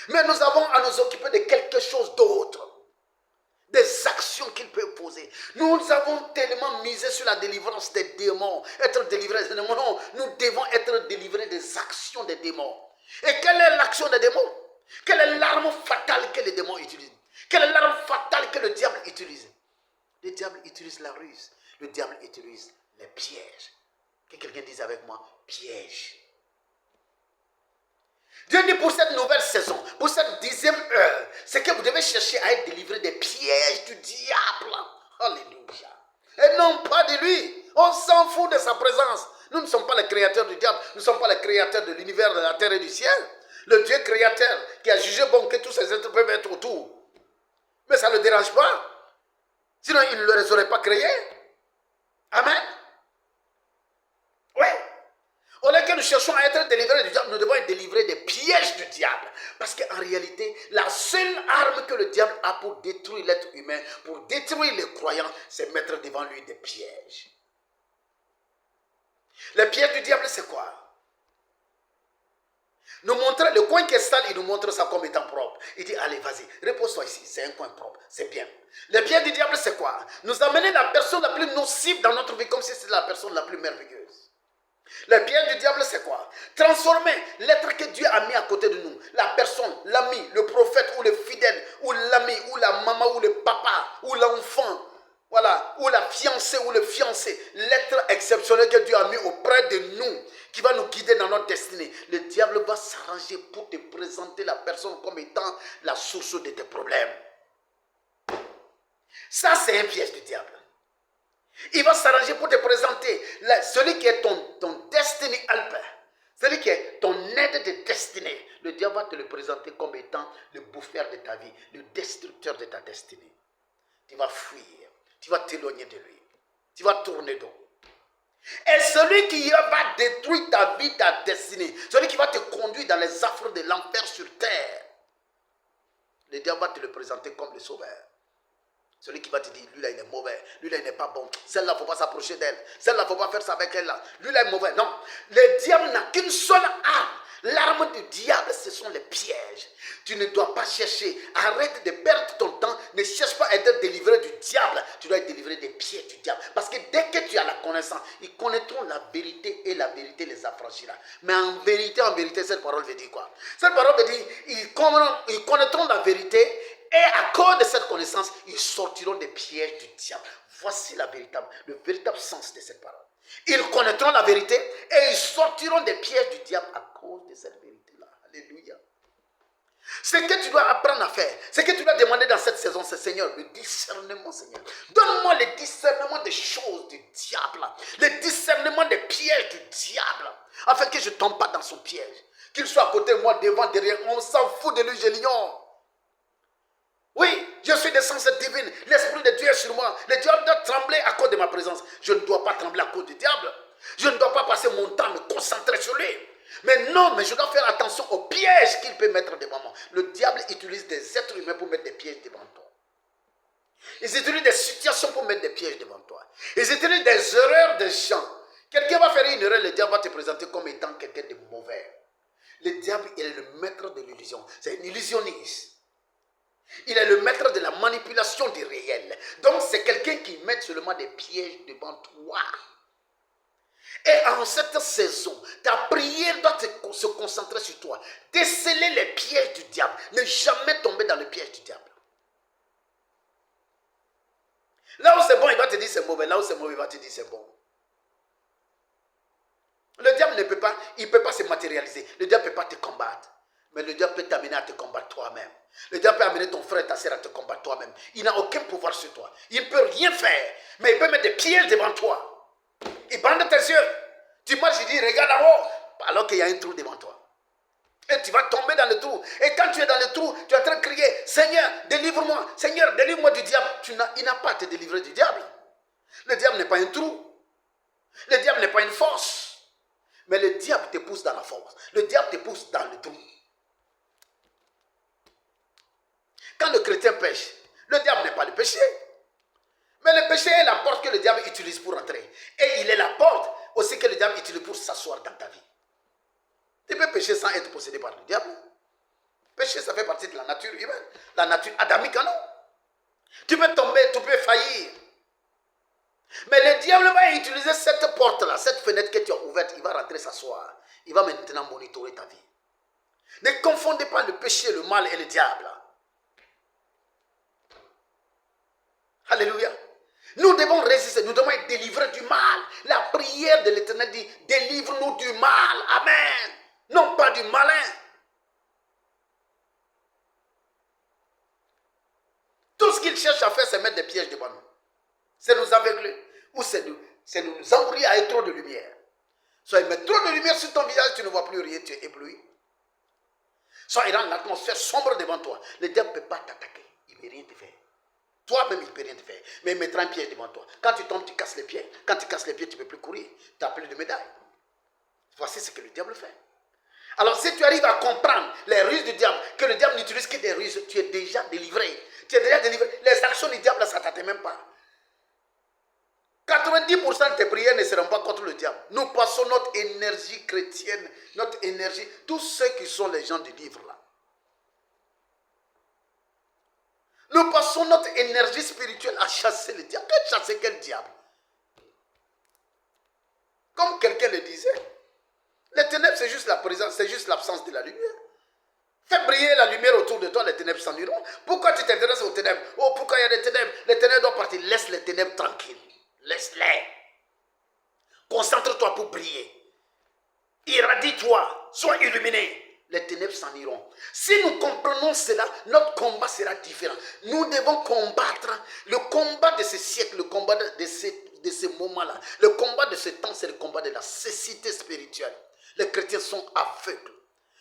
Mais nous avons à nous occuper de quelque chose d'autre. Des actions qu'il peut poser. Nous avons tellement misé sur la délivrance des démons. Être délivrés des démons. Non, nous devons être délivrés des actions des démons. Et quelle est l'action des démons? Quelle est l'arme fatale que les démons utilisent? Quelle est l'arme fatale que le diable utilise? Le diable utilise la ruse. Le diable utilise les pièges. Que quelqu'un dise avec moi, piège. Dieu dit pour cette nouvelle saison, pour cette 10e heure, c'est que vous devez chercher à être délivré des pièges du diable. Alléluia. Et non pas de lui. On s'en fout de sa présence. Nous ne sommes pas les créateurs du diable. Nous ne sommes pas les créateurs de l'univers, de la terre et du ciel. Le Dieu créateur qui a jugé bon que tous ces êtres peuvent être autour. Mais ça ne le dérange pas. Sinon, il ne les aurait pas créés. Amen. Oui. Au lieu que nous cherchons à être délivrés du diable, nous devons être délivrés des pièges du diable. Parce qu'en réalité, la seule arme que le diable a pour détruire l'être humain, pour détruire les croyants, c'est mettre devant lui des pièges. Les pièges du diable, c'est quoi? Nous montrer le coin qui est sale, il nous montre ça comme étant propre. Il dit, allez, vas-y, repose-toi ici, c'est un coin propre, c'est bien. Les pièges du diable, c'est quoi? Nous amener la personne la plus nocive dans notre vie, comme si c'était la personne la plus merveilleuse. Les pièges du diable, c'est quoi? Transformer l'être que Dieu a mis à côté de nous, la personne, l'ami, le prophète ou le fidèle, ou l'ami, ou la maman, ou le papa, ou l'enfant, voilà, ou la fiancée, ou le fiancé, l'être exceptionnel que Dieu a mis auprès de nous, qui va nous guider dans notre destinée. Le diable va s'arranger pour te présenter la personne comme étant la source de tes problèmes. Ça, c'est un piège du diable. Il va s'arranger pour te présenter celui qui est ton destiny helper, celui qui est ton aide de destinée. Le diable va te le présenter comme étant le bouffeur de ta vie, le destructeur de ta destinée. Tu vas fuir, tu vas t'éloigner de lui, tu vas tourner dos. Et celui qui va détruire ta vie, ta destinée, celui qui va te conduire dans les affres de l'enfer sur terre, le diable va te le présenter comme le sauveur. Celui qui va te dire, lui là il est mauvais, lui là il n'est pas bon, celle-là il ne faut pas s'approcher d'elle, celle-là il ne faut pas faire ça avec elle là, lui là il est mauvais. Non, le diable n'a qu'une seule arme. L'arme du diable, ce sont les pièges. Tu ne dois pas chercher. Arrête de perdre ton temps. Ne cherche pas à être délivré du diable. Tu dois être délivré des pièges du diable. Parce que dès que tu as la connaissance, ils connaîtront la vérité et la vérité les affranchira. Mais en vérité, cette parole veut dire quoi? Cette parole veut dire, ils connaîtront la vérité et à cause de cette connaissance, ils sortiront des pièges du diable. Voici le véritable sens de cette parole. Ils connaîtront la vérité et ils sortiront des pièges du diable à cause de cette vérité-là. Alléluia. Ce que tu dois apprendre à faire, ce que tu dois demander dans cette saison, c'est Seigneur, le discernement, Seigneur. Donne-moi le discernement des choses du diable, le discernement des pièges du diable, afin que je ne tombe pas dans son piège. Qu'il soit à côté de moi, devant, derrière, on s'en fout de lui, je l'ignore. Oui, je suis d'essence divine. L'Esprit de Dieu est sur moi. Le diable doit trembler à cause de ma présence. Je ne dois pas trembler à cause du diable. Je ne dois pas passer mon temps à me concentrer sur lui. Mais non, mais je dois faire attention aux pièges qu'il peut mettre devant moi. Le diable utilise des êtres humains pour mettre des pièges devant toi. Ils utilisent des situations pour mettre des pièges devant toi. Ils utilisent des erreurs des gens. Quelqu'un va faire une erreur, le diable va te présenter comme étant quelqu'un de mauvais. Le diable, il est le maître de l'illusion. C'est un illusionniste. Il est le maître de la manipulation du réel. Donc c'est quelqu'un qui met seulement des pièges devant toi. Et en cette saison, ta prière doit se concentrer sur toi. Déceler les pièges du diable. Ne jamais tomber dans le piège du diable. Là où c'est bon, il va te dire c'est mauvais. Là où c'est mauvais, il va te dire c'est bon. Le diable ne peut pas, il ne peut pas se matérialiser. Le diable ne peut pas te combattre. Mais le diable peut t'amener à te combattre toi-même. Le diable peut amener ton frère et ta sœur à te combattre toi-même. Il n'a aucun pouvoir sur toi. Il ne peut rien faire. Mais il peut mettre des pièges devant toi. Il bande tes yeux. Tu marches, il dit, regarde en haut. Alors qu'il y a un trou devant toi. Et tu vas tomber dans le trou. Et quand tu es dans le trou, tu es en train de crier, Seigneur, délivre-moi. Seigneur, délivre-moi du diable. Il n'a pas à te délivrer du diable. Le diable n'est pas un trou. Le diable n'est pas une force. Mais le diable te pousse dans la force. Le diable te pousse dans le trou. Quand le chrétien pêche, le diable n'est pas le péché. Mais le péché est la porte que le diable utilise pour entrer. Et il est la porte aussi que le diable utilise pour s'asseoir dans ta vie. Tu peux pécher sans être possédé par le diable. Pécher, ça fait partie de la nature humaine. La nature adamique, non? Tu peux tomber, tu peux faillir. Mais le diable va utiliser cette porte-là, cette fenêtre que tu as ouverte. Il va rentrer s'asseoir. Il va maintenant monitorer ta vie. Ne confondez pas le péché, le mal et le diable. Alléluia. Nous devons résister, nous devons être délivrés du mal. La prière de l'Éternel dit, délivre-nous du mal. Amen. Non pas du malin. Tout ce qu'il cherche à faire, c'est mettre des pièges devant nous. C'est nous aveugler. Ou c'est nous envoyer à trop de lumière. Soit il met trop de lumière sur ton visage, tu ne vois plus rien, tu es ébloui. Soit il rend l'atmosphère sombre devant toi. Le diable ne peut pas t'attaquer. Il ne peut rien te faire. Toi-même, il ne peut rien te faire. Mais il mettra un piège devant toi. Quand tu tombes, tu casses les pieds. Quand tu casses les pieds, tu ne peux plus courir. Tu n'as plus de médaille. Voici ce que le diable fait. Alors, si tu arrives à comprendre les ruses du diable, que le diable n'utilise que des ruses, tu es déjà délivré. Tu es déjà délivré. Les actions du diable, ça ne t'atteint même pas. 90% de tes prières ne seront pas contre le diable. Nous passons notre énergie chrétienne, notre énergie, tous ceux qui sont les gens du livre là. Nous passons notre énergie spirituelle à chasser le diable. Chasser quel diable? Comme quelqu'un le disait, les ténèbres c'est juste la présence, c'est juste l'absence de la lumière. Fais briller la lumière autour de toi, les ténèbres s'en iront. Pourquoi tu t'intéresses aux ténèbres? Oh, pourquoi il y a des ténèbres? Les ténèbres doivent partir. Laisse les ténèbres tranquilles. Laisse-les. Concentre-toi pour briller. Irradie-toi. Sois illuminé. Les ténèbres s'en iront. Si nous comprenons cela, notre combat sera différent. Nous devons combattre le combat de ce siècle, le combat de ce moment-là. Le combat de ce temps, c'est le combat de la cécité spirituelle. Les chrétiens sont aveugles.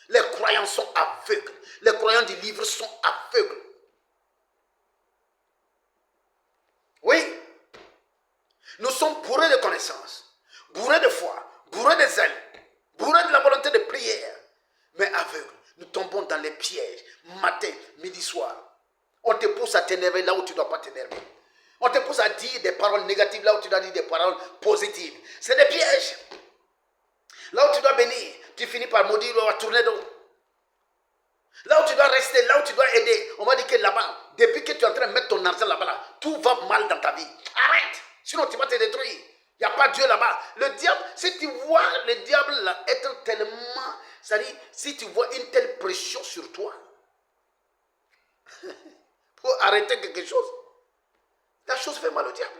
Les croyants sont aveugles. Les croyants du livre sont aveugles. Oui. Nous sommes bourrés de connaissances, bourrés de foi, bourrés de zèle, bourrés de la volonté de prière, mais aveugles. Nous tombons dans les pièges, matin, midi, soir. On te pousse à t'énerver là où tu ne dois pas t'énerver. On te pousse à dire des paroles négatives là où tu dois dire des paroles positives. C'est des pièges. Là où tu dois bénir, tu finis par maudire ou à tourner d'eau. Là où tu dois rester, là où tu dois aider, on va dire que là-bas, depuis que tu es en train de mettre ton argent là-bas, tout va mal dans ta vie. Arrête, sinon tu vas te détruire. Il n'y a pas Dieu là-bas. Le diable, si tu vois le diable là être tellement, c'est-à-dire, si tu vois une telle pression sur toi, pour arrêter quelque chose, la chose fait mal au diable.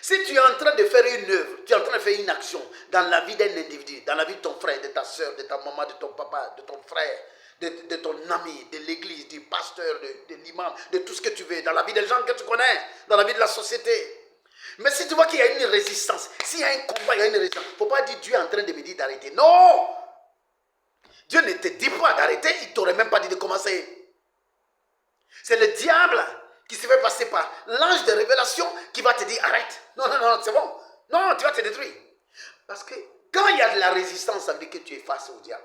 Si tu es en train de faire une œuvre, tu es en train de faire une action dans la vie d'un individu, dans la vie de ton frère, de ta soeur, de ta maman, de ton papa, de ton frère, de ton ami, de l'église, du pasteur, de l'imam, de tout ce que tu veux, dans la vie des gens que tu connais, dans la vie de la société. Mais si tu vois qu'il y a une résistance, s'il y a un combat, il y a une résistance, il ne faut pas dire Dieu est en train de me dire d'arrêter. Non! Dieu ne te dit pas d'arrêter, il ne t'aurait même pas dit de commencer. C'est le diable qui se fait passer par l'ange de révélation qui va te dire arrête. Non, non, non, c'est bon. Non, tu vas te détruire. Parce que quand il y a de la résistance, ça veut dire que tu es face au diable.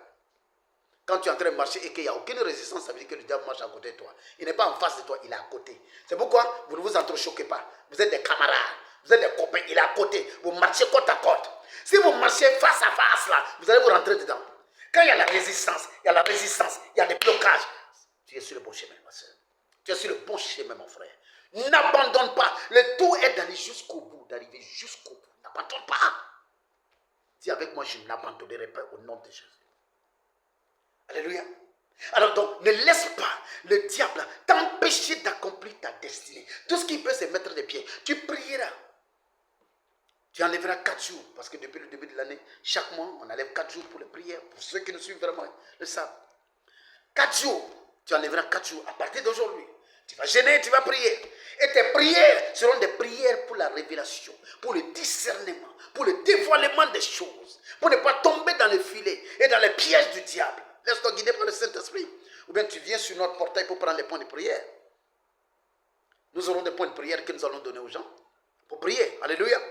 Quand tu es en train de marcher et qu'il n'y a aucune résistance, ça veut dire que le diable marche à côté de toi. Il n'est pas en face de toi, il est à côté. C'est pourquoi vous ne vous entrechoquez pas. Vous êtes des camarades, vous êtes des copains, il est à côté. Vous marchez côte à côte. Si vous marchez face à face, là, vous allez vous rentrer dedans. Quand il y a la résistance, il y a la résistance, il y a des blocages. Tu es sur le bon chemin, ma soeur. Tu es sur le bon chemin, mon frère. N'abandonne pas. Le tout est d'aller jusqu'au bout, d'arriver jusqu'au bout. N'abandonne pas. Dis avec moi, je n'abandonnerai pas au nom de Jésus. Alléluia. Alors donc, ne laisse pas le diable t'empêcher d'accomplir ta destinée. Tout ce qui peut se mettre des pieds, tu prieras. Tu enlèveras 4 jours, parce que depuis le début de l'année, chaque mois, on enlève 4 jours pour les prières. Pour ceux qui nous suivent vraiment, le savent. 4 jours, tu enlèveras 4 jours à partir d'aujourd'hui. Tu vas gêner, tu vas prier. Et tes prières seront des prières pour la révélation, pour le discernement, pour le dévoilement des choses, pour ne pas tomber dans le filet et dans les pièges du diable. Laisse-toi guider par le Saint-Esprit. Ou bien tu viens sur notre portail pour prendre les points de prière. Nous aurons des points de prière que nous allons donner aux gens pour prier. Alléluia.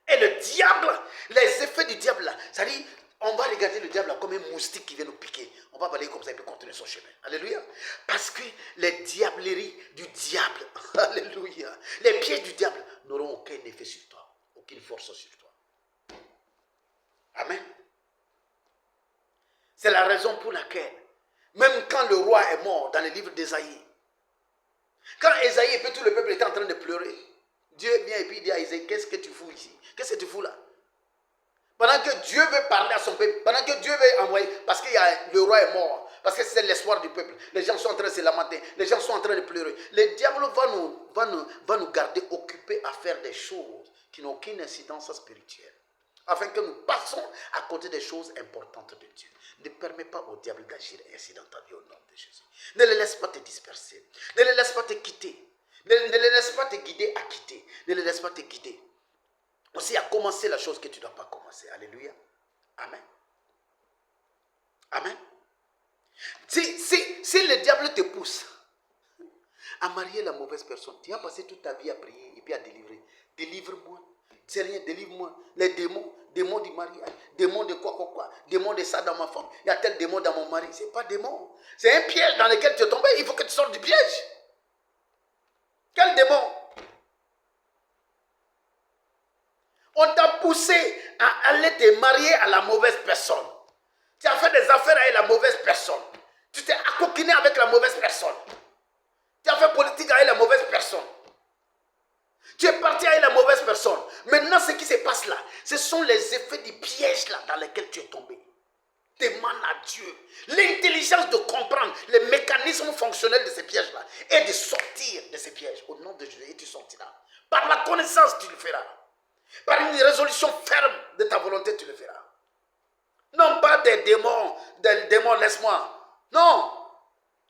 Et le diable, les effets du diable là, c'est-à-dire, on va regarder le diable là comme un moustique qui vient nous piquer. On va balayer comme ça, il peut continuer son chemin. Alléluia. Parce que les diableries du diable, alléluia, les pièges du diable n'auront aucun effet sur toi, aucune force sur toi. Amen. C'est la raison pour laquelle, même quand le roi est mort dans le livre d'Ésaïe, quand Ésaïe et puis tout le peuple était en train de pleurer, Dieu vient et puis il dit à Ésaïe, qu'est-ce que tu fous ici? Qu'est-ce que tu fous là? Pendant que Dieu veut parler à son peuple, pendant que Dieu veut envoyer, parce que le roi est mort, parce que c'est l'espoir du peuple, les gens sont en train de se lamenter, les gens sont en train de pleurer. Le diable va nous garder occupés à faire des choses qui n'ont aucune incidence spirituelle, afin que nous passons à côté des choses importantes de Dieu. Ne permets pas au diable d'agir ainsi dans ta vie au nom de Jésus. Ne le laisse pas te disperser, ne le laisse pas te quitter, ne le laisse pas te guider à quitter, ne le laisse pas te guider aussi à commencer la chose que tu ne dois pas commencer. Alléluia. Amen. Amen. Si le diable te pousse à marier la mauvaise personne, tu vas passer toute ta vie à prier et puis à délivrer. Délivre-moi. Seigneur, délivre-moi. Les démons, démons du mariage, démons de quoi, démons de ça dans ma femme. Il y a tel démon dans mon mari. Ce n'est pas démon. C'est un piège dans lequel tu es tombé. Il faut que tu sortes du piège. Quel démon? On t'a poussé à aller te marier à la mauvaise personne. Tu as fait des affaires avec la mauvaise personne. Tu t'es accoquiné avec la mauvaise personne. Tu as fait politique avec la mauvaise personne. Tu es parti avec la mauvaise personne. Maintenant, ce qui se passe là, ce sont les effets du piège là dans lesquels tu es tombé. Demande à Dieu l'intelligence de comprendre les mécanismes fonctionnels de ces pièges-là et de sortir de ces pièges. Au nom de Jésus, et tu sortiras. Par la connaissance, tu le feras. Par une résolution ferme de ta volonté, tu le feras. Non pas des démons, laisse-moi. Non.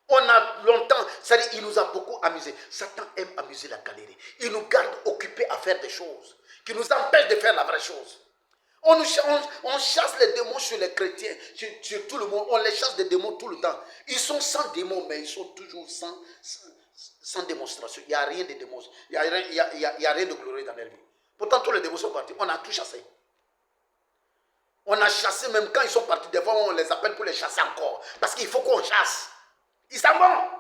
On a longtemps, c'est-à-dire il nous a beaucoup amusés. Satan aime amuser la galerie. Il nous garde occupés à faire des choses qui nous empêchent de faire la vraie chose. On chasse les démons sur les chrétiens, sur tout le monde. On les chasse des démons tout le temps. Ils sont sans démons, mais ils sont toujours sans démonstration. Il n'y a rien de démons. Il n'y a rien de glorieux dans leur vie. Pourtant, tous les démons sont partis. On a tout chassé. On a chassé même quand ils sont partis. Des fois, on les appelle pour les chasser encore. Parce qu'il faut qu'on chasse. Ils s'en vont.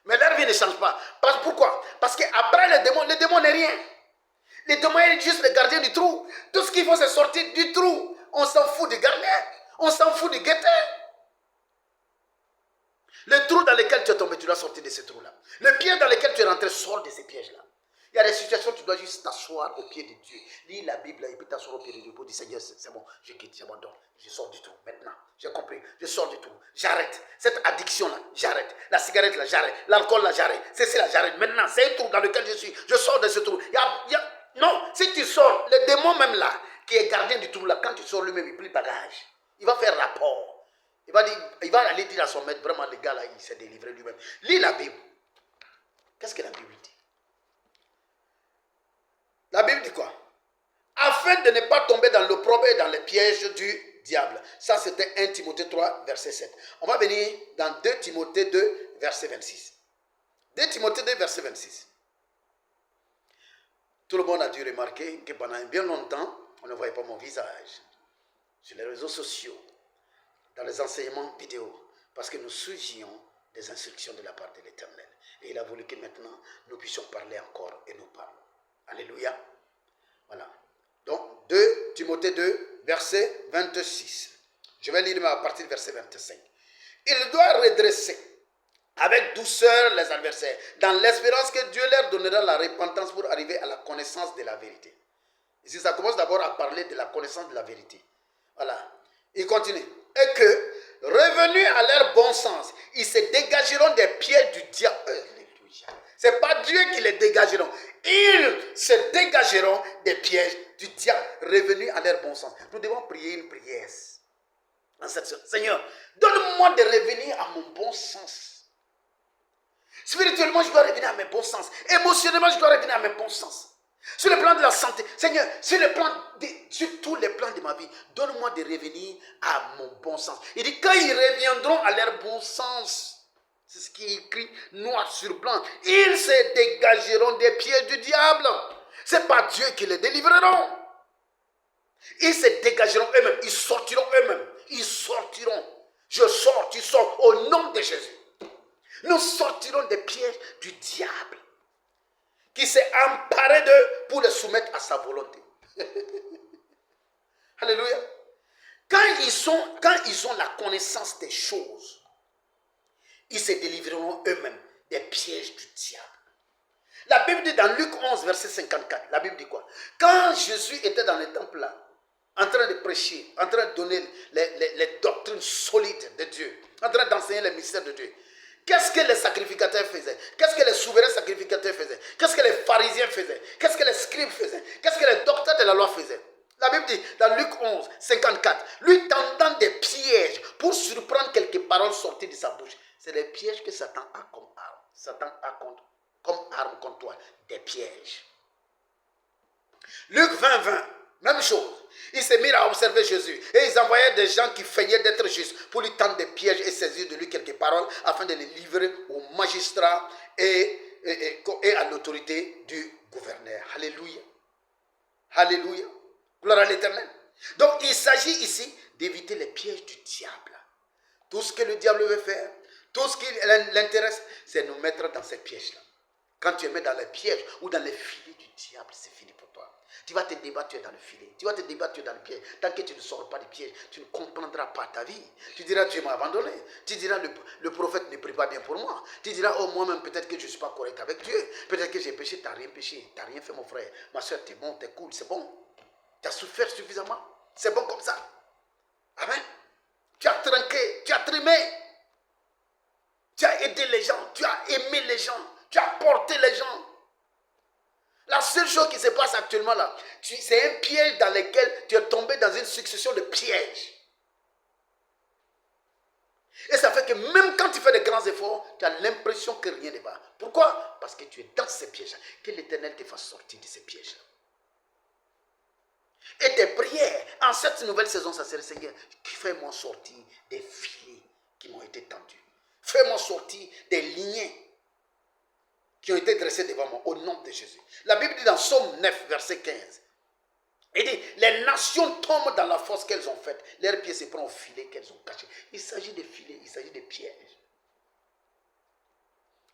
Mais leur vie ne change pas. Pourquoi? Parce qu'après le démon n'est rien. Les démons est juste le gardien du trou. Tout ce qu'il faut, c'est sortir du trou. On s'en fout du gardien. On s'en fout du guetteur. Le trou dans lequel tu es tombé, tu dois sortir de ce trou-là. Le piège dans lequel tu es rentré, sors de ces pièges-là. Il y a des situations où tu dois juste t'asseoir au pied de Dieu. Lis la Bible et puis t'asseoir au pied de Dieu pour dire Seigneur, c'est bon, je quitte, j'abandonne. Je sors du trou maintenant. J'ai compris. Je sors du trou. J'arrête. Cette addiction-là, j'arrête. La cigarette-là, j'arrête. L'alcool-là, j'arrête. Ceci-là, j'arrête. Maintenant, c'est un trou dans lequel je suis. Je sors de ce trou. Non, si tu sors, le démon même là, qui est gardien du trou là, quand tu sors lui-même, il plie bagage. Il va faire rapport. Il va aller dire à son maître, vraiment, le gars là, il s'est délivré lui-même. Lis la Bible. Qu'est-ce que la Bible dit? La Bible dit quoi? Afin de ne pas tomber dans l'opprobre et dans les pièges du diable. Ça, c'était 1 Timothée 3, verset 7. On va venir dans 2 Timothée 2, verset 26. 2 Timothée 2, verset 26. Tout le monde a dû remarquer que pendant bien longtemps, on ne voyait pas mon visage sur les réseaux sociaux, dans les enseignements vidéo, parce que nous suivions des instructions de la part de l'Éternel. Et il a voulu que maintenant, nous puissions parler encore et nous parlons. Alléluia. Voilà. Donc, 2 Timothée 2, verset 26. Je vais lire à partir du verset 25. Il doit redresser avec douceur les adversaires, dans l'espérance que Dieu leur donnera la repentance pour arriver à la connaissance de la vérité. Ici, ça commence d'abord à parler de la connaissance de la vérité. Voilà. Il continue. Et que, revenus à leur bon sens, ils se dégageront des pièges du diable. Alléluia. Ce n'est pas Dieu qui les dégageront. Ils se dégageront des pièges du diable, revenus à leur bon sens. Nous devons prier une prière. Seigneur, donne-moi de revenir à mon bon sens. Spirituellement, je dois revenir à mes bons sens. Émotionnellement, je dois revenir à mes bons sens. Sur le plan de la santé, Seigneur, sur tous les plans de ma vie, donne-moi de revenir à mon bon sens. Il dit, quand ils reviendront à leur bon sens, c'est ce qui est écrit noir sur blanc, ils se dégageront des pièges du diable. Ce n'est pas Dieu qui les délivreront. Ils se dégageront eux-mêmes, ils sortiront eux-mêmes. Ils sortiront. Je sors, tu sors, au nom de Jésus. Nous sortirons des pièges du diable qui s'est emparé d'eux pour les soumettre à sa volonté. Alléluia. Quand ils ont la connaissance des choses, ils se délivreront eux-mêmes des pièges du diable. La Bible dit dans Luc 11, verset 54, la Bible dit quoi? Quand Jésus était dans le temple là, en train de prêcher, en train de donner les doctrines solides de Dieu, en train d'enseigner les mystères de Dieu, qu'est-ce que les sacrificateurs faisaient? Qu'est-ce que les souverains sacrificateurs faisaient? Qu'est-ce que les pharisiens faisaient? Qu'est-ce que les scribes faisaient? Qu'est-ce que les docteurs de la loi faisaient? La Bible dit dans Luc 11, 54, lui tendant des pièges pour surprendre quelques paroles sorties de sa bouche. C'est les pièges que Satan a comme arme. Satan a comme arme contre toi, des pièges. Luc 20, 20, même chose. Ils se mirent à observer Jésus et ils envoyaient des gens qui feignaient d'être justes pour lui tendre des pièges et saisir de lui quelques paroles afin de les livrer au magistrat et à l'autorité du gouverneur. Alléluia. Alléluia. Gloire à l'Éternel. Donc il s'agit ici d'éviter les pièges du diable. Tout ce que le diable veut faire, tout ce qui l'intéresse, c'est nous mettre dans ces pièges-là. Quand tu es mis dans les pièges ou dans les filets du diable, c'est fini pour toi. Tu vas te débattre, tu es dans le filet. Tu vas te débattre, tu es dans le piège. Tant que tu ne sors pas du piège, tu ne comprendras pas ta vie. Tu diras, Dieu m'a abandonné. Tu diras, le prophète ne prie pas bien pour moi. Tu diras, oh, moi-même, peut-être que je ne suis pas correct avec Dieu. Peut-être que j'ai péché, tu n'as rien péché. Tu n'as rien fait, mon frère. Ma soeur, tu es bon, tu es cool, c'est bon. Tu as souffert suffisamment. C'est bon comme ça. Amen. Tu as trinqué, tu as trimé. Tu as aidé les gens, tu as aimé les gens, tu as porté les gens. La seule chose qui se passe actuellement là, c'est un piège dans lequel tu es tombé dans une succession de pièges. Et ça fait que même quand tu fais de grands efforts, tu as l'impression que rien ne va. Pourquoi? Parce que tu es dans ces pièges-là. Que l'Éternel te fasse sortir de ces pièges-là. Et tes prières, en cette nouvelle saison, ça serait Seigneur, fais-moi sortir des filets qui m'ont été tendus. Fais-moi sortir des liens qui ont été dressés devant moi, au nom de Jésus. La Bible dit dans Psaume 9, verset 15, il dit, les nations tombent dans la fosse qu'elles ont faite, leurs pieds se prennent au filet qu'elles ont caché. Il s'agit de filets, il s'agit de pièges.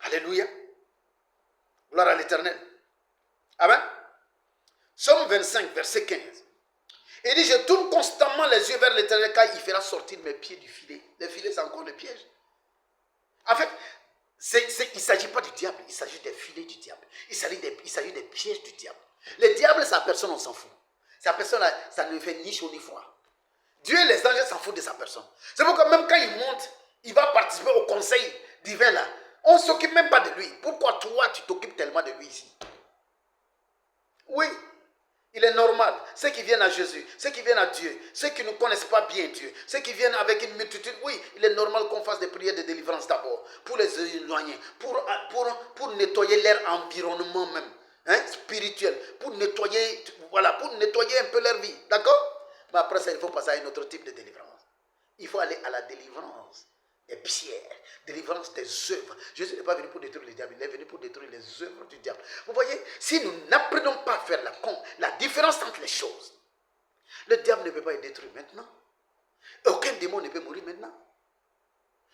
Alléluia. Gloire à l'Éternel. Amen. Somme 25, verset 15. Il dit, je tourne constamment les yeux vers l'Éternel car il fera sortir mes pieds du filet. Le filet, c'est encore le piège. En fait, il ne s'agit pas du diable, il s'agit des filets du diable. Il s'agit des pièges du diable. Le diable, sa personne, on s'en fout. Sa personne, ça ne fait ni chaud ni froid. Dieu et les anges s'en foutent de sa personne. C'est pourquoi même quand il monte, il va participer au conseil divin là. On ne s'occupe même pas de lui. Pourquoi toi, tu t'occupes tellement de lui ici? Oui. Il est normal. Ceux qui viennent à Jésus, ceux qui viennent à Dieu, ceux qui ne connaissent pas bien Dieu, ceux qui viennent avec une multitude, oui, il est normal qu'on fasse des prières de délivrance d'abord, pour les éloigner, pour nettoyer leur environnement même, hein, spirituel, pour nettoyer, voilà, pour nettoyer un peu leur vie, d'accord? Mais après ça, il faut passer à un autre type de délivrance. Il faut aller à la délivrance des pierres, délivrance des œuvres. Jésus n'est pas venu pour détruire le diable, il est venu pour détruire les œuvres du diable. Vous voyez, si nous n'apprenons pas à faire la différence entre les choses, le diable ne peut pas être détruit maintenant. Aucun démon ne peut mourir maintenant.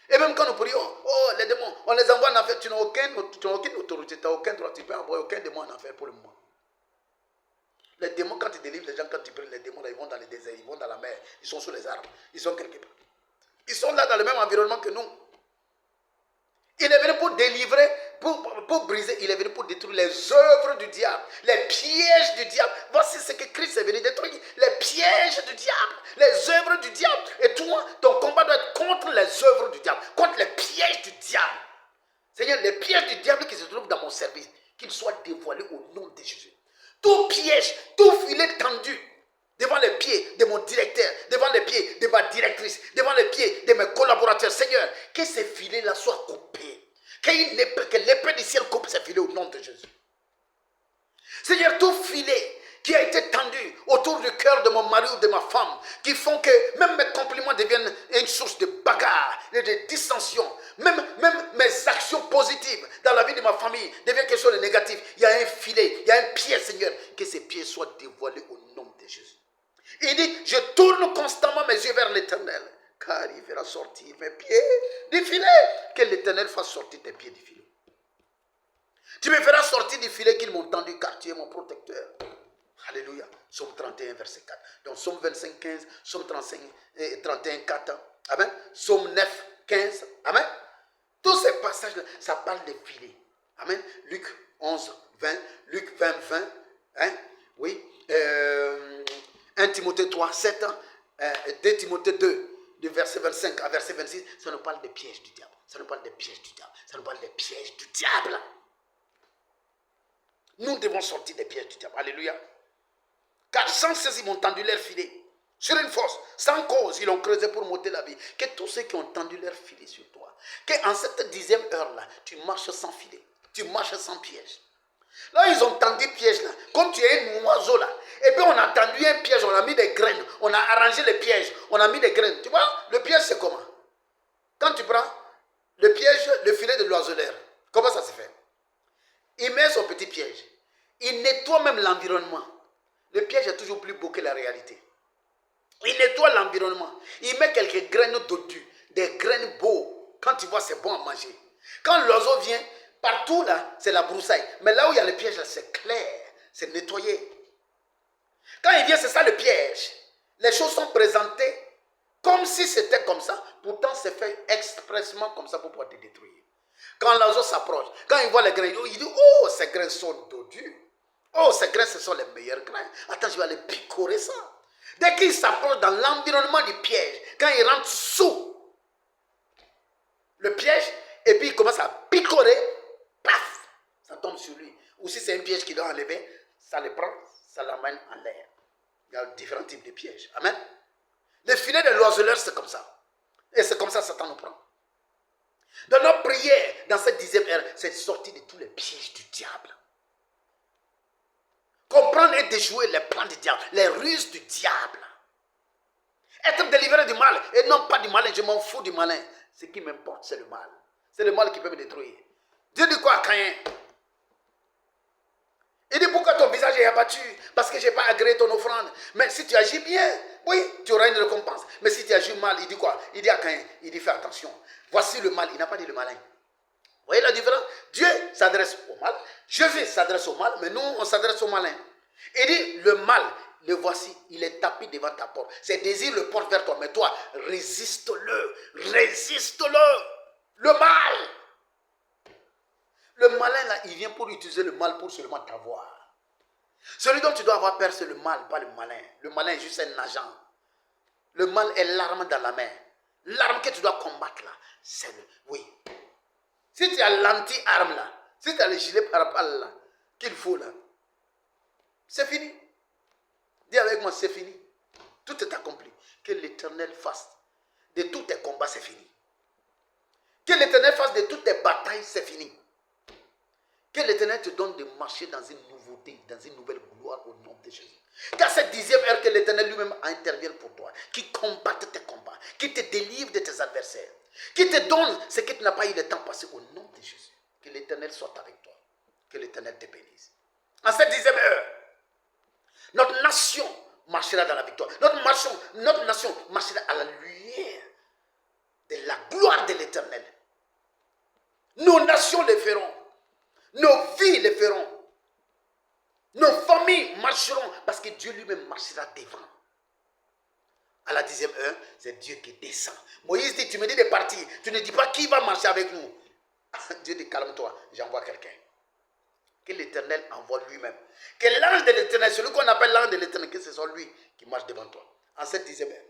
Et même quand nous prions, oh les démons, on les envoie en enfer, tu n'as aucune autorité, tu n'as aucun droit, tu peux envoyer aucun démon en enfer pour le moment. Les démons, quand ils délivrent les gens, quand tu pries, les démons, là, ils vont dans les déserts, ils vont dans la mer, ils sont sous les arbres, ils sont quelque part. Ils sont là dans le même environnement que nous. Il est venu pour délivrer, pour briser, il est venu pour détruire les œuvres du diable, les pièges du diable. Voici ce que Christ est venu détruire, les pièges du diable, les œuvres du diable. Et toi, ton combat doit être contre les œuvres du diable, contre les pièges du diable. Seigneur, les pièges du diable qui se trouvent dans mon service, qu'ils soient dévoilés au nom de Jésus. Tout piège, tout filet tendu devant les pieds de mon directeur, devant les pieds de ma directrice, devant les pieds de mes collaborateurs. Seigneur, que ces filets-là soient coupés. Que l'épée du ciel coupe ces filets au nom de Jésus. Seigneur, tout filet qui a été tendu autour du cœur de mon mari ou de ma femme, qui font que même mes compliments deviennent une source de bagarre, de dissension, même mes actions positives dans la vie de ma famille deviennent quelque chose de négatif. Il y a un filet, il y a un pied, Seigneur, que ces pieds soient dévoilés au nom de Jésus. Il dit, je tourne constamment mes yeux vers l'Éternel, car il fera sortir mes pieds du filet. Que l'Éternel fasse sortir tes pieds du filet. Tu me feras sortir du filet qu'ils m'ont tendu, car tu es mon protecteur. Alléluia. Psaume 31, verset 4. Donc, Psaume 25, 15, Psaume 35, 31, 4. Amen. Psaume 9, 15. Amen. Tous ces passages-là, ça parle des filets. Amen. Luc 11, 20. Luc 20, 20. Hein? Oui. 1 Timothée 3, 7. 2 Timothée 2, de verset 25 à verset 26. Ça nous parle des pièges du diable. Ça nous parle des pièges du diable. Ça nous parle des pièges du diable. Nous devons sortir des pièges du diable. Alléluia. Car sans cesse, ils m'ont tendu leur filet. Sur une force, sans cause, ils l'ont creusé pour m'ôter la vie. Que tous ceux qui ont tendu leur filet sur toi, qu'en cette 10e heure-là, tu marches sans filet. Tu marches sans piège. Là, ils ont tendu piège là. Comme tu es un oiseau là. Et puis on a tendu un piège, on a mis des graines. On a arrangé les pièges. On a mis des graines. Tu vois, le piège c'est comment? Quand tu prends le piège, le filet de l'oiseleur, comment ça se fait? Il met son petit piège. Il nettoie même l'environnement. Le piège est toujours plus beau que la réalité. Il nettoie l'environnement. Il met quelques graines d'odeur, des graines beaux. Quand tu vois, c'est bon à manger. Quand l'oiseau vient, partout là, c'est la broussaille. Mais là où il y a le piège, c'est clair, c'est nettoyé. Quand il vient, c'est ça le piège. Les choses sont présentées comme si c'était comme ça. Pourtant, c'est fait expressement comme ça pour pouvoir te détruire. Quand l'oiseau s'approche, quand il voit les graines, il dit, oh, ces graines sont d'odeur. Oh, ces graines, ce sont les meilleures graines. Attends, je vais aller picorer ça. Dès qu'il s'approche dans l'environnement du piège, quand il rentre sous le piège, et puis il commence à picorer, paf, ça tombe sur lui. Ou si c'est un piège qu'il doit enlever, ça le prend, ça l'amène en l'air. Il y a différents types de pièges. Amen. Le filet de l'oiseleur, c'est comme ça. Et c'est comme ça que Satan nous prend. Dans notre prière, dans cette 10e heure, c'est sortir de tous les pièges du diable. Comprendre et déjouer les plans du diable, les ruses du diable. Être délivré du mal, et non pas du malin, je m'en fous du malin. Ce qui m'importe, c'est le mal. C'est le mal qui peut me détruire. Dieu dit quoi à Caïn? Il dit, pourquoi ton visage est abattu? Parce que je n'ai pas agréé ton offrande. Mais si tu agis bien, oui, tu auras une récompense. Mais si tu agis mal, il dit quoi? Il dit à Caïn, il dit, fais attention. Voici le mal, il n'a pas dit le malin. Vous voyez la différence? Dieu s'adresse au mal, Jésus s'adresse au mal, mais nous, on s'adresse au malin. Il dit, le mal, le voici, il est tapis devant ta porte. Ses désirs le portent vers toi, mais toi, résiste-le, résiste-le. Le mal. Le malin, là, il vient pour utiliser le mal pour seulement t'avoir. Celui dont tu dois avoir peur, c'est le mal, pas le malin. Le malin est juste un agent. Le mal est l'arme dans la main. L'arme que tu dois combattre, là, c'est le... Oui. Si tu as l'anti-arme, là, si tu as le gilet pare-balles, là, qu'il faut, là, c'est fini. Dis avec moi, c'est fini. Tout est accompli. Que l'Éternel fasse de tous tes combats, c'est fini. Que l'Éternel fasse de toutes tes batailles, c'est fini. Que l'Éternel te donne de marcher dans une nouveauté, dans une nouvelle gloire au nom de Jésus. Qu'à cette 10e heure, que l'Éternel lui-même intervienne pour toi, qui combatte tes combats, qui te délivre de tes adversaires, qui te donne ce que tu n'as pas eu le temps passé au nom de Jésus. Que l'Éternel soit avec toi. Que l'Éternel te bénisse. En cette 10e heure, notre nation marchera dans la victoire. Notre nation marchera à la lumière de la gloire de l'Éternel. Nos nations le feront. Nos vies le feront. Nos familles marcheront parce que Dieu lui-même marchera devant. À la 10e heure, c'est Dieu qui descend. Moïse dit, tu me dis de partir. Tu ne dis pas qui va marcher avec nous. Dieu dit, calme-toi, j'envoie quelqu'un. Que l'Éternel envoie lui-même. Que l'ange de l'Éternel, celui qu'on appelle l'ange de l'Éternel, que ce soit lui qui marche devant toi. En cette 10e heure.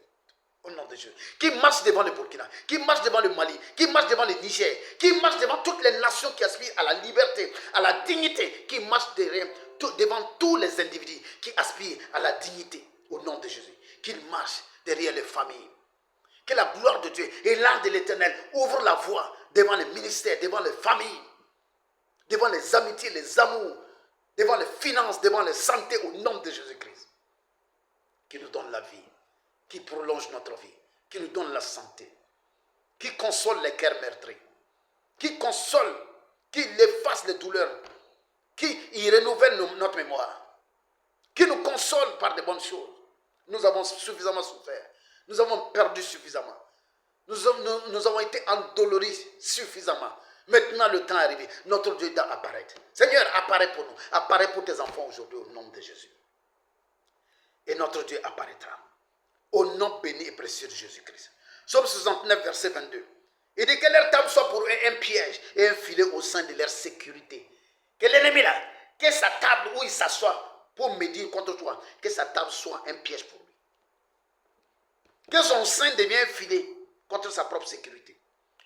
Au nom de Dieu. Qui marche devant le Burkina, qui marche devant le Mali, qui marche devant le Niger, qui marche devant toutes les nations qui aspirent à la liberté, à la dignité, qui marche devant tous les individus qui aspirent à la dignité. Au nom de Jésus. Qu'ils marchent derrière les familles. Que la gloire de Dieu et l'ange de l'Éternel ouvrent la voie devant les ministères, devant les familles, devant les amitiés, les amours, devant les finances, devant les santé, au nom de Jésus-Christ. Qui nous donne la vie, qui prolonge notre vie, qui nous donne la santé, qui console les cœurs meurtris, qui console, qui efface les douleurs, qui y renouvelle notre mémoire, qui nous console par de bonnes choses. Nous avons suffisamment souffert, nous avons perdu suffisamment, nous avons été endoloris suffisamment. Maintenant, le temps est arrivé. Notre Dieu doit apparaître. Seigneur, apparaît pour nous. Apparaît pour tes enfants aujourd'hui au nom de Jésus. Et notre Dieu apparaîtra. Au nom béni et précieux de Jésus-Christ. Psaume 69, verset 22. Il dit que leur table soit pour eux un piège et un filet au sein de leur sécurité. Que l'ennemi là, que sa table où il s'assoit pour médire contre toi, que sa table soit un piège pour lui. Que son sein devienne un filet contre sa propre sécurité.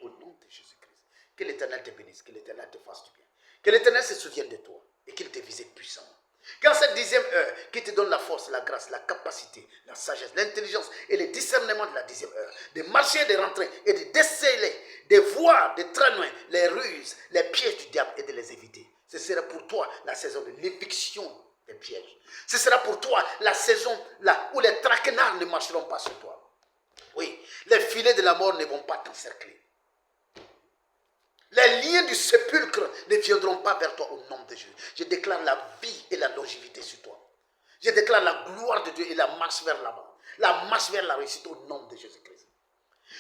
Au nom de Jésus-Christ. Que l'Éternel te bénisse, que l'Éternel te fasse du bien. Que l'Éternel se souvienne de toi et qu'il te visite puissamment. Qu'en cette 10e heure, qui te donne la force, la grâce, la capacité, la sagesse, l'intelligence et le discernement de la 10e heure, de marcher, de rentrer et de déceler, de voir, de très loin les ruses, les pièges du diable et de les éviter. Ce sera pour toi la saison de l'éviction des pièges. Ce sera pour toi la saison là où les traquenards ne marcheront pas sur toi. Oui, les filets de la mort ne vont pas t'encercler. Les liens du sépulcre ne viendront pas vers toi au nom de Jésus. Je déclare la vie et la longévité sur toi. Je déclare la gloire de Dieu et la marche vers là-bas. La marche vers la réussite au nom de Jésus-Christ.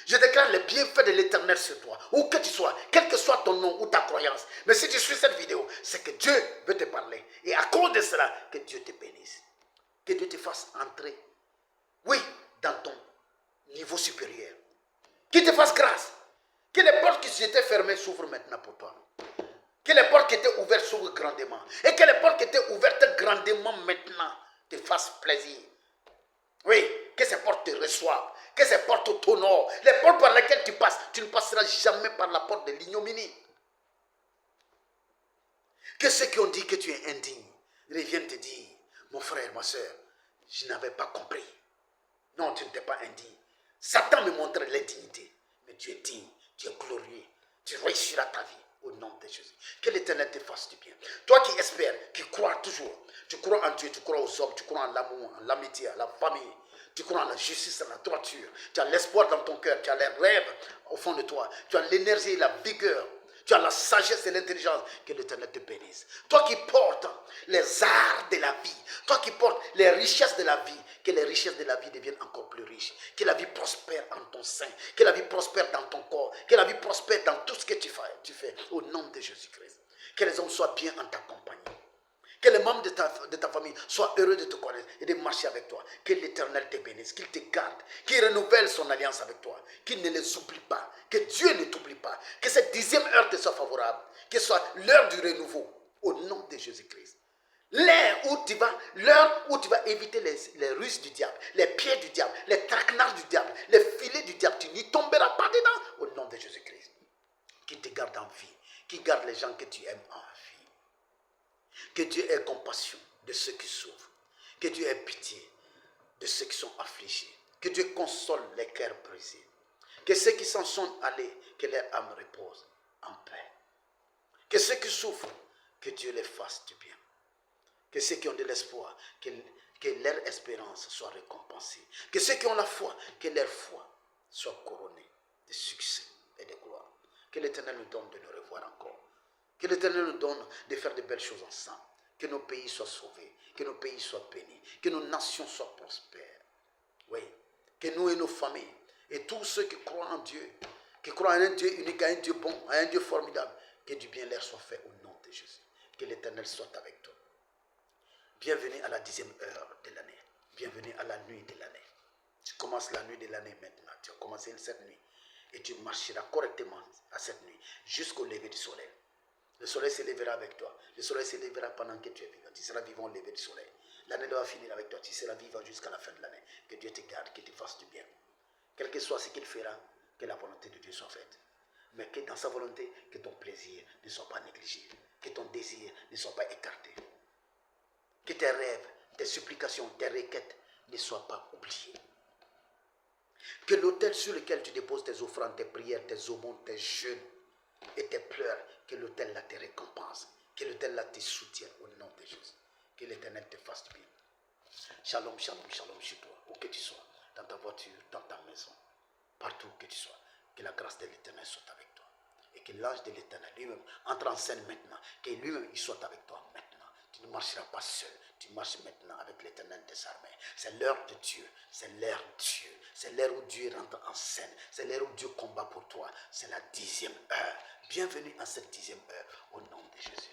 Je déclare les bienfaits de l'Éternel sur toi. Où que tu sois, quel que soit ton nom ou ta croyance. Mais si tu suis cette vidéo, c'est que Dieu veut te parler. Et à cause de cela, que Dieu te bénisse. Que Dieu te fasse entrer, oui, dans ton niveau supérieur. Qu'il te fasse grâce. Que les portes qui étaient fermées s'ouvrent maintenant pour toi. Que les portes qui étaient ouvertes s'ouvrent grandement. Et que les portes qui étaient ouvertes grandement maintenant te fassent plaisir. Oui, que ces portes te reçoivent. Que ces portes t'honorent. Les portes par lesquelles tu passes, tu ne passeras jamais par la porte de l'ignominie. Que ceux qui ont dit que tu es indigne reviennent te dire, mon frère, ma soeur, je n'avais pas compris. Non, tu n'étais pas indigne. Satan me montrait l'indignité. Mais tu es digne. Tu es glorieux, tu réussiras ta vie au nom de Jésus. Que l'Éternel te fasse du bien. Toi qui espères, qui crois toujours, tu crois en Dieu, tu crois aux hommes, tu crois en l'amour, en l'amitié, à la famille, tu crois en la justice, en la droiture, tu as l'espoir dans ton cœur, tu as les rêves au fond de toi, tu as l'énergie et la vigueur, tu as la sagesse et l'intelligence. Que l'Éternel te bénisse. Toi qui portes les arts de la vie, toi qui portes les richesses de la vie, que les richesses de la vie deviennent encore plus riches. Que la vie prospère en ton sein. Que la vie prospère dans ton corps. Que la vie prospère dans tout ce que tu fais. Au nom de Jésus-Christ. Que les hommes soient bien en ta compagnie. Que les membres de ta famille soient heureux de te connaître et de marcher avec toi. Que l'Éternel te bénisse, qu'il te garde, qu'il renouvelle son alliance avec toi, qu'il ne les oublie pas, que Dieu ne t'oublie pas, que cette 10e heure te soit favorable, que ce soit l'heure du renouveau, au nom de Jésus-Christ. L'heure où tu vas éviter les ruses du diable, les pieds du diable, les traquenards du diable, les filets du diable, tu n'y tomberas pas dedans, au nom de Jésus-Christ. Qui te garde en vie, qui garde les gens que tu aimes en vie. Que Dieu ait compassion de ceux qui souffrent, que Dieu ait pitié de ceux qui sont affligés, que Dieu console les cœurs brisés, que ceux qui s'en sont allés, que leur âme repose en paix, que ceux qui souffrent, que Dieu les fasse du bien. Que ceux qui ont de l'espoir, que leur espérance soit récompensée. Que ceux qui ont la foi, que leur foi soit couronnée de succès et de gloire. Que l'Éternel nous donne de nous revoir encore. Que l'Éternel nous donne de faire de belles choses ensemble. Que nos pays soient sauvés, que nos pays soient bénis, que nos nations soient prospères. Oui, que nous et nos familles, et tous ceux qui croient en Dieu, qui croient en un Dieu unique, à un Dieu bon, à un Dieu formidable, que du bien leur soit fait au nom de Jésus. Que l'Éternel soit avec toi. Bienvenue à la 10e heure de l'année. Bienvenue à la nuit de l'année. Tu commences la nuit de l'année maintenant. Tu as commencé cette nuit. Et tu marcheras correctement à cette nuit jusqu'au lever du soleil. Le soleil se lèvera avec toi. Le soleil se lèvera pendant que tu es vivant. Tu seras vivant au lever du soleil. L'année doit finir avec toi. Tu seras vivant jusqu'à la fin de l'année. Que Dieu te garde, qu'il te fasse du bien. Quel que soit ce qu'il fera, que la volonté de Dieu soit faite. Mais que dans sa volonté, que ton plaisir ne soit pas négligé. Que ton désir ne soit pas écarté. Que tes rêves, tes supplications, tes requêtes ne soient pas oubliées. Que l'autel sur lequel tu déposes tes offrandes, tes prières, tes aumônes, tes jeûnes et tes pleurs, que l'autel là te récompense. Que l'autel là te soutienne au nom de Jésus. Que l'Éternel te fasse du bien. Shalom, shalom, shalom chez toi, où que tu sois, dans ta voiture, dans ta maison, partout où que tu sois. Que la grâce de l'Éternel soit avec toi. Et que l'ange de l'Éternel lui-même entre en scène maintenant. Que lui-même il soit avec toi maintenant. Tu ne marcheras pas seul, tu marches maintenant avec l'Éternel des armées. C'est l'heure de Dieu, c'est l'heure de Dieu. C'est l'heure où Dieu rentre en scène, c'est l'heure où Dieu combat pour toi. C'est la 10e heure. Bienvenue à cette 10e heure, au nom de Jésus.